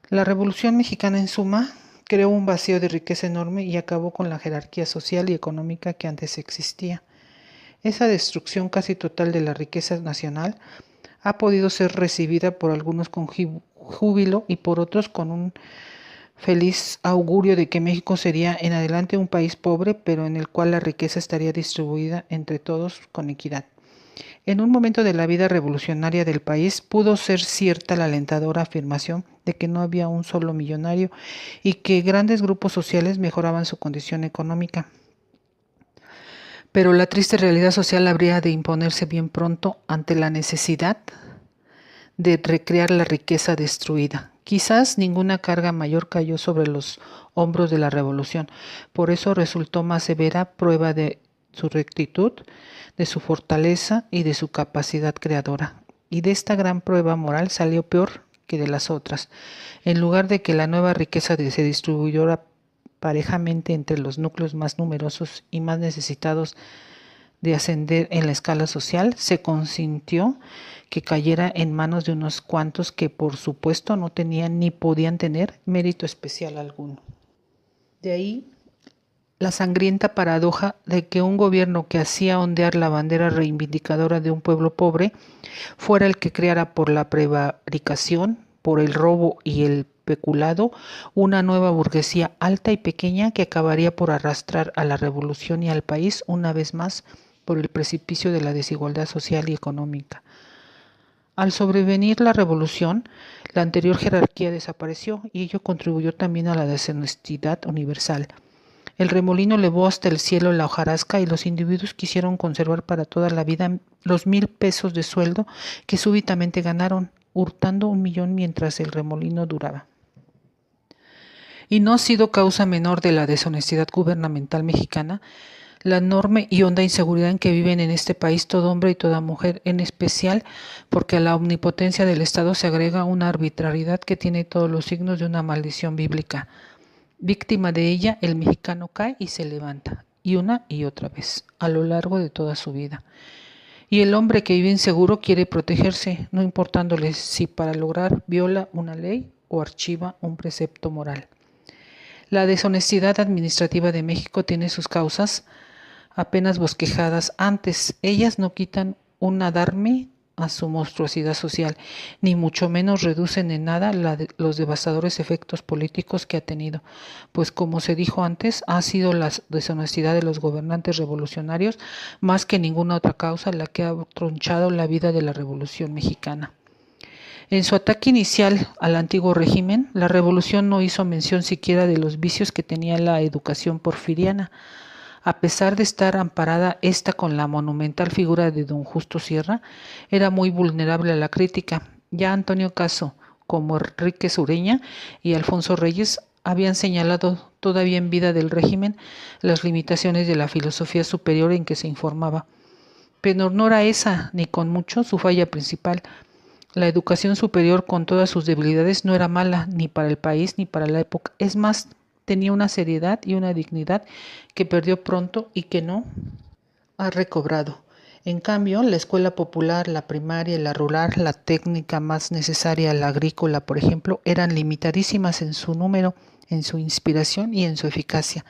La Revolución Mexicana, en suma, creó un vacío de riqueza enorme y acabó con la jerarquía social y económica que antes existía. Esa destrucción casi total de la riqueza nacional ha podido ser recibida por algunos con júbilo y por otros con un feliz augurio de que México sería en adelante un país pobre, pero en el cual la riqueza estaría distribuida entre todos con equidad. En un momento de la vida revolucionaria del país pudo ser cierta la alentadora afirmación de que no había un solo millonario y que grandes grupos sociales mejoraban su condición económica. Pero la triste realidad social habría de imponerse bien pronto ante la necesidad de recrear la riqueza destruida. Quizás ninguna carga mayor cayó sobre los hombros de la revolución, por eso resultó más severa prueba de su rectitud, de su fortaleza y de su capacidad creadora. Y de esta gran prueba moral salió peor que de las otras. En lugar de que la nueva riqueza se distribuyera parejamente entre los núcleos más numerosos y más necesitados de ascender en la escala social, se consintió que cayera en manos de unos cuantos que por supuesto no tenían ni podían tener mérito especial alguno. De ahí la sangrienta paradoja de que un gobierno que hacía ondear la bandera reivindicadora de un pueblo pobre fuera el que creara por la prevaricación, por el robo y el peculado, una nueva burguesía alta y pequeña que acabaría por arrastrar a la revolución y al país una vez más por el precipicio de la desigualdad social y económica. Al sobrevenir la revolución, la anterior jerarquía desapareció y ello contribuyó también a la deshonestidad universal. El remolino levó hasta el cielo la hojarasca y los individuos quisieron conservar para toda la vida los 1,000 pesos de sueldo que súbitamente ganaron, hurtando 1,000,000 mientras el remolino duraba. Y no ha sido causa menor de la deshonestidad gubernamental mexicana la enorme y honda inseguridad en que viven en este país todo hombre y toda mujer, en especial porque a la omnipotencia del Estado se agrega una arbitrariedad que tiene todos los signos de una maldición bíblica. Víctima de ella, el mexicano cae y se levanta, y una y otra vez, a lo largo de toda su vida. Y el hombre que vive inseguro quiere protegerse, no importándole si para lograr viola una ley o archiva un precepto moral. La deshonestidad administrativa de México tiene sus causas apenas bosquejadas antes. Ellas no quitan un adarme a su monstruosidad social, ni mucho menos reducen en nada los devastadores efectos políticos que ha tenido, pues como se dijo antes, ha sido la deshonestidad de los gobernantes revolucionarios más que ninguna otra causa la que ha tronchado la vida de la Revolución Mexicana. En su ataque inicial al antiguo régimen, la revolución no hizo mención siquiera de los vicios que tenía la educación porfiriana. A pesar de estar amparada esta con la monumental figura de don Justo Sierra, era muy vulnerable a la crítica. Ya Antonio Caso, como Enríquez Ureña y Alfonso Reyes, habían señalado todavía en vida del régimen las limitaciones de la filosofía superior en que se informaba. Pero no era esa, ni con mucho, su falla principal. La educación superior, con todas sus debilidades, no era mala ni para el país ni para la época. Es más, tenía una seriedad y una dignidad que perdió pronto y que no ha recobrado. En cambio, la escuela popular, la primaria, la rural, la técnica más necesaria, la agrícola, por ejemplo, eran limitadísimas en su número, en su inspiración y en su eficacia.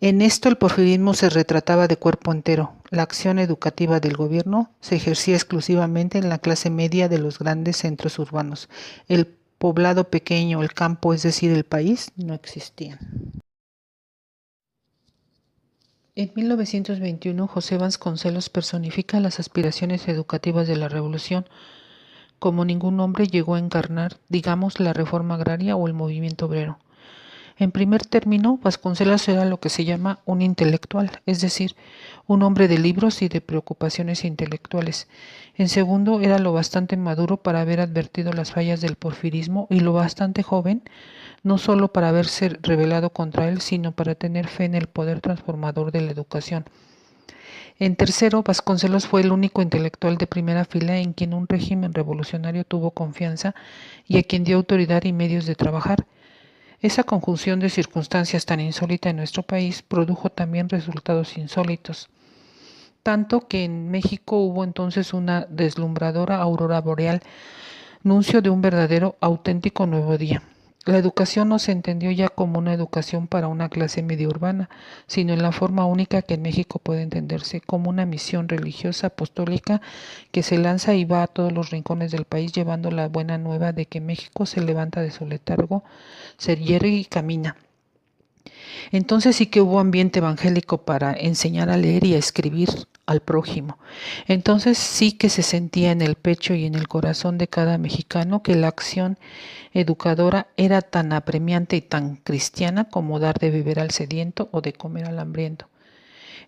En esto el porfirismo se retrataba de cuerpo entero. La acción educativa del gobierno se ejercía exclusivamente en la clase media de los grandes centros urbanos. El poblado pequeño, el campo, es decir, el país, no existían. En 1921, José Vasconcelos personifica las aspiraciones educativas de la Revolución. Como ningún hombre llegó a encarnar, digamos, la reforma agraria o el movimiento obrero. En primer término, Vasconcelos era lo que se llama un intelectual, es decir, un hombre de libros y de preocupaciones intelectuales. En segundo, era lo bastante maduro para haber advertido las fallas del porfirismo y lo bastante joven, no solo para haberse rebelado contra él, sino para tener fe en el poder transformador de la educación. En tercero, Vasconcelos fue el único intelectual de primera fila en quien un régimen revolucionario tuvo confianza y a quien dio autoridad y medios de trabajar. Esa conjunción de circunstancias tan insólita en nuestro país produjo también resultados insólitos, tanto que en México hubo entonces una deslumbradora aurora boreal, nuncio de un verdadero, auténtico nuevo día. La educación no se entendió ya como una educación para una clase media urbana, sino en la forma única que en México puede entenderse, como una misión religiosa apostólica que se lanza y va a todos los rincones del país llevando la buena nueva de que México se levanta de su letargo, se yergue y camina. Entonces sí que hubo ambiente evangélico para enseñar a leer y a escribir al prójimo. Entonces sí que se sentía en el pecho y en el corazón de cada mexicano que la acción educadora era tan apremiante y tan cristiana como dar de beber al sediento o de comer al hambriento.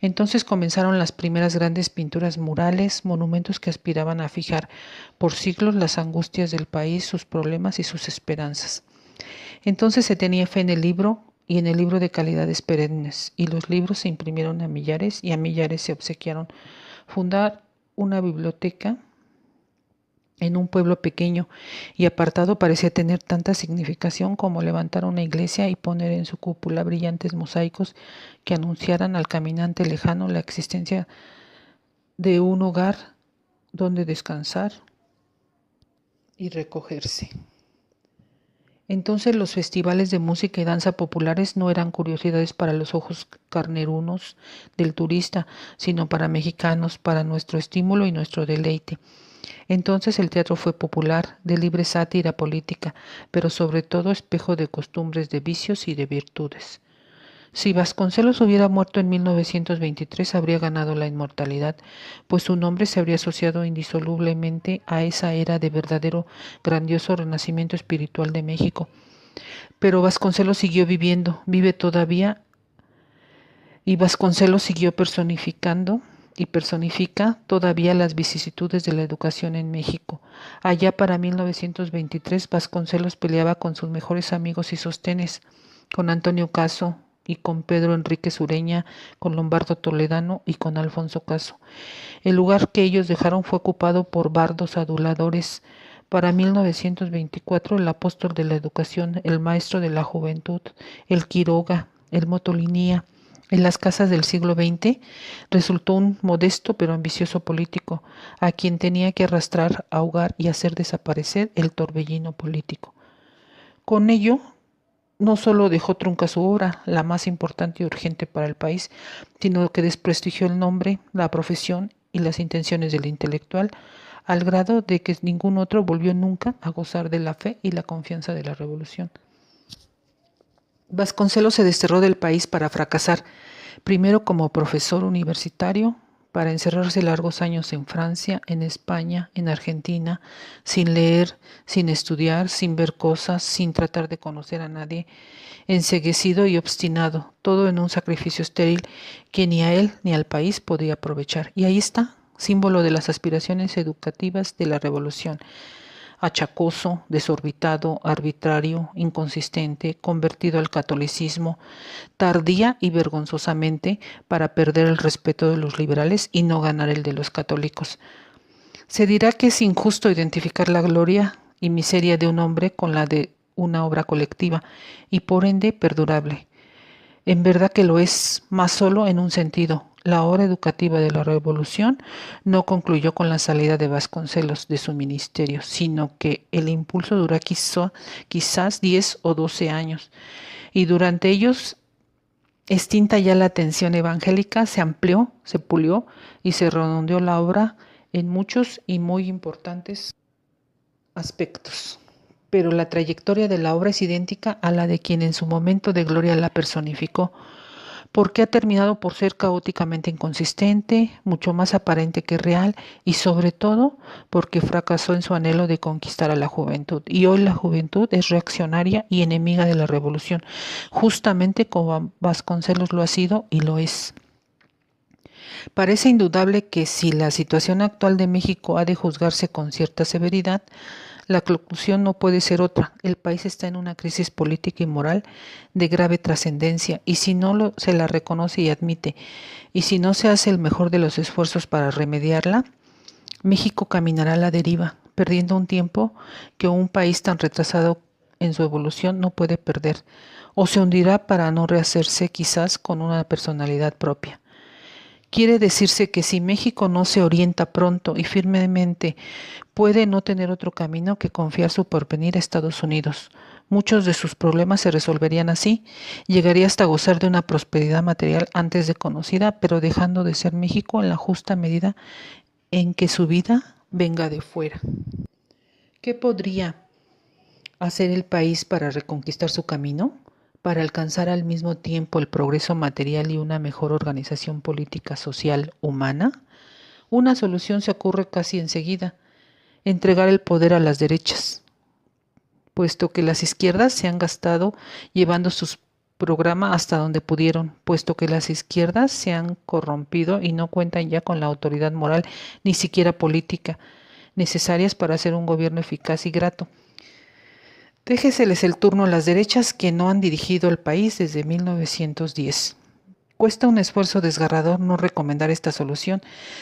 Entonces comenzaron las primeras grandes pinturas murales, monumentos que aspiraban a fijar por siglos las angustias del país, sus problemas y sus esperanzas. Entonces se tenía fe en el libro y en el libro de calidades perennes, y los libros se imprimieron a millares y a millares se obsequiaron. Fundar una biblioteca en un pueblo pequeño y apartado parecía tener tanta significación como levantar una iglesia y poner en su cúpula brillantes mosaicos que anunciaran al caminante lejano la existencia de un hogar donde descansar y recogerse. Entonces los festivales de música y danza populares no eran curiosidades para los ojos carnerunos del turista, sino para mexicanos, para nuestro estímulo y nuestro deleite. Entonces el teatro fue popular, de libre sátira política, pero sobre todo espejo de costumbres, de vicios y de virtudes. Si Vasconcelos hubiera muerto en 1923, habría ganado la inmortalidad, pues su nombre se habría asociado indisolublemente a esa era de verdadero grandioso renacimiento espiritual de México. Pero Vasconcelos siguió viviendo, vive todavía, y Vasconcelos siguió personificando y personifica todavía las vicisitudes de la educación en México. Allá para 1923, Vasconcelos peleaba con sus mejores amigos y sostenes, con Antonio Caso y con Pedro Enríquez Ureña, con Lombardo Toledano y con Alfonso Caso. El lugar que ellos dejaron fue ocupado por bardos aduladores. Para 1924, el apóstol de la educación, el maestro de la juventud, el Quiroga, el Motolinía, en las casas del siglo XX, resultó un modesto pero ambicioso político, a quien tenía que arrastrar, ahogar y hacer desaparecer el torbellino político. Con ello, no solo dejó trunca su obra, la más importante y urgente para el país, sino que desprestigió el nombre, la profesión y las intenciones del intelectual, al grado de que ningún otro volvió nunca a gozar de la fe y la confianza de la revolución. Vasconcelos se desterró del país para fracasar, primero como profesor universitario, para encerrarse largos años en Francia, en España, en Argentina, sin leer, sin estudiar, sin ver cosas, sin tratar de conocer a nadie, enceguecido y obstinado, todo en un sacrificio estéril que ni a él ni al país podía aprovechar. Y ahí está, símbolo de las aspiraciones educativas de la revolución. achacoso, desorbitado, arbitrario, inconsistente, convertido al catolicismo, tardía y vergonzosamente para perder el respeto de los liberales y no ganar el de los católicos. Se dirá que es injusto identificar la gloria y miseria de un hombre con la de una obra colectiva y por ende perdurable. En verdad que lo es, más solo en un sentido. La obra educativa de la Revolución no concluyó con la salida de Vasconcelos de su ministerio, sino que el impulso duró quizás 10 o 12 años, y durante ellos, extinta ya la atención evangélica, se amplió, se pulió y se redondeó la obra en muchos y muy importantes aspectos. Pero la trayectoria de la obra es idéntica a la de quien en su momento de gloria la personificó, porque ha terminado por ser caóticamente inconsistente, mucho más aparente que real, y sobre todo porque fracasó en su anhelo de conquistar a la juventud. Y hoy la juventud es reaccionaria y enemiga de la revolución, justamente como Vasconcelos lo ha sido y lo es. Parece indudable que si la situación actual de México ha de juzgarse con cierta severidad, la conclusión no puede ser otra. El país está en una crisis política y moral de grave trascendencia, y si no se la reconoce y admite, y si no se hace el mejor de los esfuerzos para remediarla, México caminará a la deriva, perdiendo un tiempo que un país tan retrasado en su evolución no puede perder, o se hundirá para no rehacerse quizás con una personalidad propia. Quiere decirse que si México no se orienta pronto y firmemente, puede no tener otro camino que confiar su porvenir a Estados Unidos. Muchos de sus problemas se resolverían así, llegaría hasta gozar de una prosperidad material antes de conocida, pero dejando de ser México en la justa medida en que su vida venga de fuera. ¿Qué podría hacer el país para reconquistar su camino? Para alcanzar al mismo tiempo el progreso material y una mejor organización política, social, humana? Una solución se ocurre casi enseguida: entregar el poder a las derechas, puesto que las izquierdas se han gastado llevando sus programas hasta donde pudieron, puesto que las izquierdas se han corrompido y no cuentan ya con la autoridad moral, ni siquiera política, necesarias para hacer un gobierno eficaz y grato. Déjeseles el turno a las derechas, que no han dirigido el país desde 1910. Cuesta un esfuerzo desgarrador no recomendar esta solución,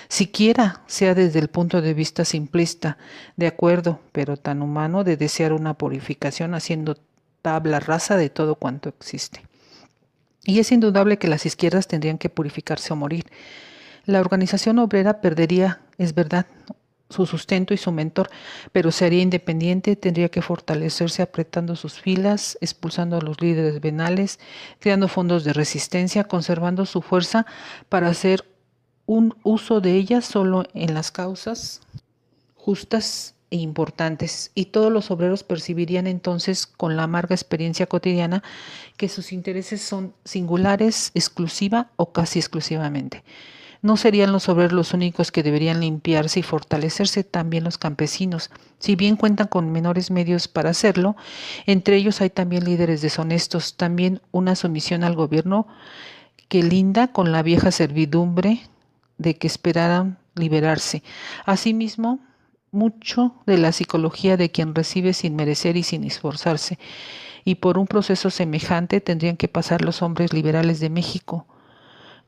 siquiera sea desde el punto de vista simplista, de acuerdo, pero tan humano, de desear una purificación haciendo tabla rasa de todo cuanto existe. Y es indudable que las izquierdas tendrían que purificarse o morir. La organización obrera perdería, es verdad, su sustento y su mentor, pero sería independiente, tendría que fortalecerse apretando sus filas, expulsando a los líderes venales, creando fondos de resistencia, conservando su fuerza para hacer un uso de ella solo en las causas justas e importantes, y todos los obreros percibirían entonces con la amarga experiencia cotidiana que sus intereses son singulares, exclusiva o casi exclusivamente. No serían los obreros los únicos que deberían limpiarse y fortalecerse, también los campesinos, si bien cuentan con menores medios para hacerlo. Entre ellos hay también líderes deshonestos, también una sumisión al gobierno que linda con la vieja servidumbre de que esperaran liberarse. Asimismo, mucho de la psicología de quien recibe sin merecer y sin esforzarse, y por un proceso semejante tendrían que pasar los hombres liberales de México.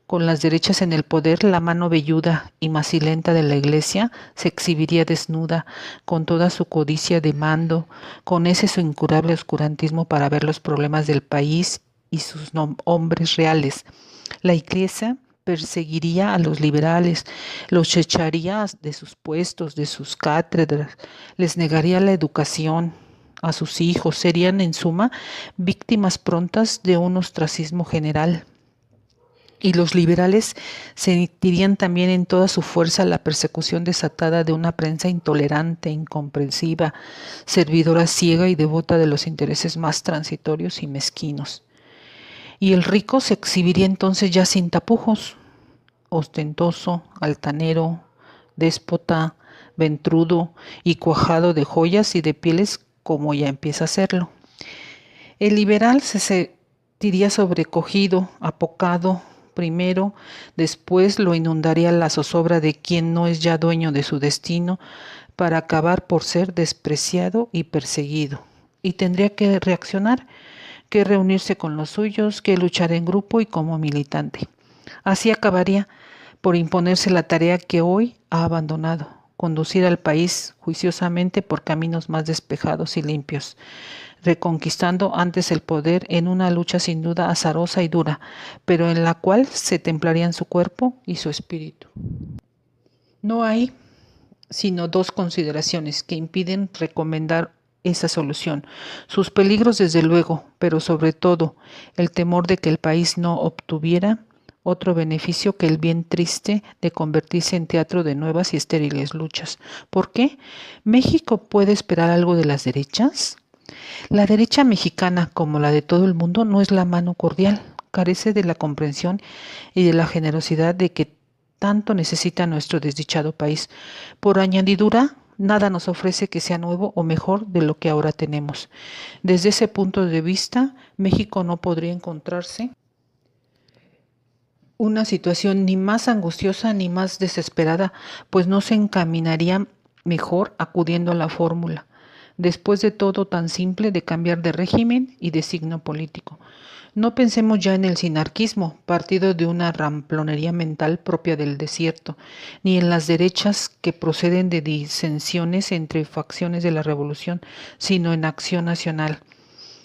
Con las derechas en el poder, la mano velluda y macilenta de la Iglesia se exhibiría desnuda, con toda su codicia de mando, con ese su incurable oscurantismo para ver los problemas del país y sus hombres reales. La Iglesia perseguiría a los liberales, los echaría de sus puestos, de sus cátedras, les negaría la educación a sus hijos, serían en suma víctimas prontas de un ostracismo general. Y los liberales sentirían también en toda su fuerza la persecución desatada de una prensa intolerante, incomprensiva, servidora ciega y devota de los intereses más transitorios y mezquinos. Y el rico se exhibiría entonces ya sin tapujos, ostentoso, altanero, déspota, ventrudo y cuajado de joyas y de pieles, como ya empieza a hacerlo. El liberal se sentiría sobrecogido, apocado, primero, después lo inundaría la zozobra de quien no es ya dueño de su destino, para acabar por ser despreciado y perseguido. Y tendría que reaccionar, que reunirse con los suyos, que luchar en grupo y como militante. Así acabaría por imponerse la tarea que hoy ha abandonado, conducir al país juiciosamente por caminos más despejados y limpios, reconquistando antes el poder en una lucha sin duda azarosa y dura, pero en la cual se templarían su cuerpo y su espíritu. No hay sino dos consideraciones que impiden recomendar esa solución. Sus peligros, desde luego, pero sobre todo el temor de que el país no obtuviera otro beneficio que el bien triste de convertirse en teatro de nuevas y estériles luchas. ¿Por qué? ¿México puede esperar algo de las derechas? La derecha mexicana, como la de todo el mundo, no es la mano cordial, carece de la comprensión y de la generosidad de que tanto necesita nuestro desdichado país. Por añadidura, nada nos ofrece que sea nuevo o mejor de lo que ahora tenemos. Desde ese punto de vista, México no podría encontrarse una situación ni más angustiosa ni más desesperada, pues no se encaminaría mejor acudiendo a la fórmula, después de todo tan simple, de cambiar de régimen y de signo político. No pensemos ya en el sinarquismo, partido de una ramplonería mental propia del desierto, ni en las derechas que proceden de disensiones entre facciones de la revolución, sino en Acción Nacional.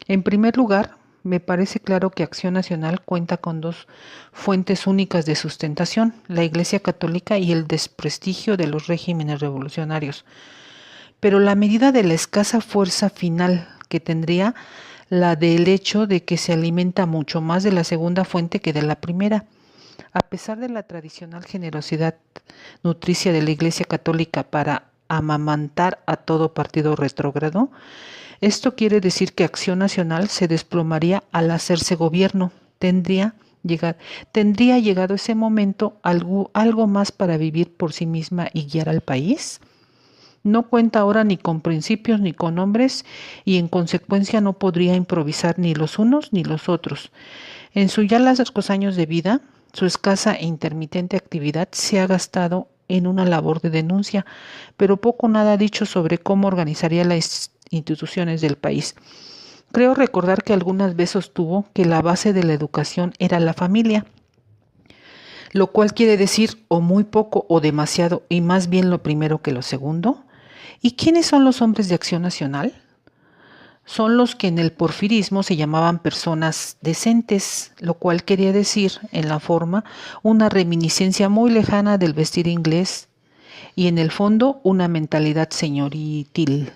En primer lugar, me parece claro que Acción Nacional cuenta con dos fuentes únicas de sustentación, la Iglesia Católica y el desprestigio de los regímenes revolucionarios. Pero la medida de la escasa fuerza final que tendría la del hecho de que se alimenta mucho más de la segunda fuente que de la primera. A pesar de la tradicional generosidad nutricia de la Iglesia Católica para amamantar a todo partido retrógrado, esto quiere decir que Acción Nacional se desplomaría al hacerse gobierno. Tendría llegado ese momento algo más para vivir por sí misma y guiar al país. No cuenta ahora ni con principios ni con hombres y en consecuencia no podría improvisar ni los unos ni los otros. En sus ya largos años de vida, su escasa e intermitente actividad se ha gastado en una labor de denuncia, pero poco o nada ha dicho sobre cómo organizaría las instituciones del país. Creo recordar que algunas veces sostuvo que la base de la educación era la familia, lo cual quiere decir o muy poco o demasiado, y más bien lo primero que lo segundo. ¿Y quiénes son los hombres de Acción Nacional? Son los que en el porfirismo se llamaban personas decentes, lo cual quería decir, en la forma, una reminiscencia muy lejana del vestir inglés y en el fondo una mentalidad señoritil.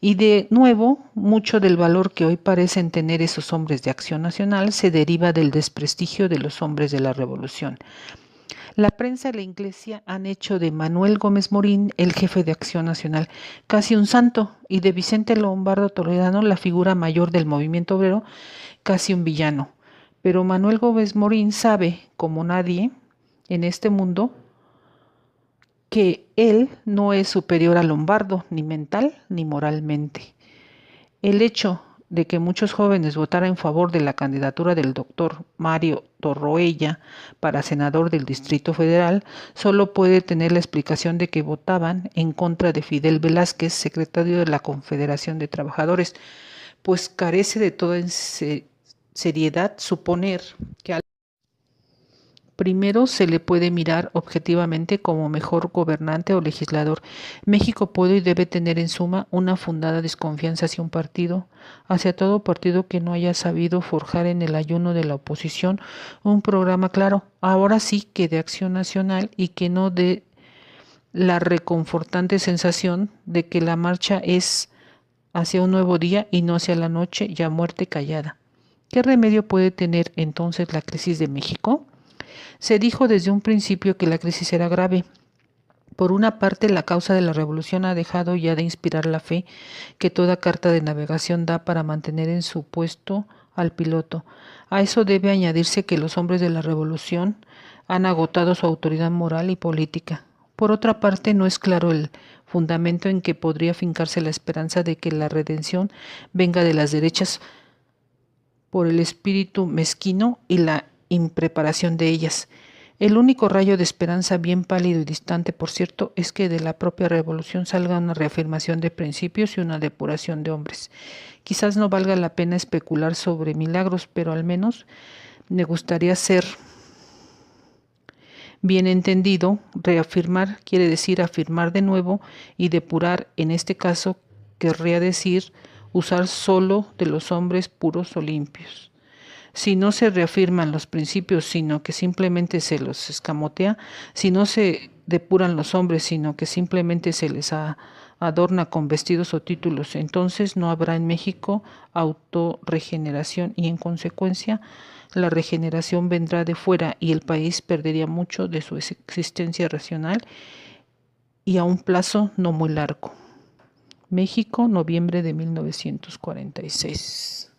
Y de nuevo, mucho del valor que hoy parecen tener esos hombres de Acción Nacional se deriva del desprestigio de los hombres de la Revolución. La prensa y la iglesia han hecho de Manuel Gómez Morín el jefe de Acción Nacional, casi un santo, y de Vicente Lombardo Toledano la figura mayor del movimiento obrero, casi un villano. Pero Manuel Gómez Morín sabe, como nadie en este mundo, que él no es superior a Lombardo, ni mental ni moralmente. El hecho de que muchos jóvenes votaran en favor de la candidatura del doctor Mario Torroella para senador del Distrito Federal solo puede tener la explicación de que votaban en contra de Fidel Velázquez, secretario de la Confederación de Trabajadores, pues carece de toda seriedad suponer que al primero se le puede mirar objetivamente como mejor gobernante o legislador. México puede y debe tener en suma una fundada desconfianza hacia un partido, hacia todo partido que no haya sabido forjar en el ayuno de la oposición un programa claro, ahora sí que de Acción Nacional, y que no dé la reconfortante sensación de que la marcha es hacia un nuevo día y no hacia la noche ya muerte callada. ¿Qué remedio puede tener entonces la crisis de México? Se dijo desde un principio que la crisis era grave. Por una parte, la causa de la revolución ha dejado ya de inspirar la fe que toda carta de navegación da para mantener en su puesto al piloto. A eso debe añadirse que los hombres de la revolución han agotado su autoridad moral y política. Por otra parte, no es claro el fundamento en que podría fincarse la esperanza de que la redención venga de las derechas por el espíritu mezquino y la impreparación de ellas. El único rayo de esperanza, bien pálido y distante, por cierto, es que de la propia revolución salga una reafirmación de principios y una depuración de hombres. Quizás no valga la pena especular sobre milagros, pero al menos me gustaría ser bien entendido. Reafirmar quiere decir afirmar de nuevo, y depurar, en este caso, querría decir usar solo de los hombres puros o limpios. Si no se reafirman los principios, sino que simplemente se los escamotea, si no se depuran los hombres, sino que simplemente se les adorna con vestidos o títulos, entonces no habrá en México autorregeneración y en consecuencia la regeneración vendrá de fuera y el país perdería mucho de su existencia racional y a un plazo no muy largo. México, noviembre de 1946.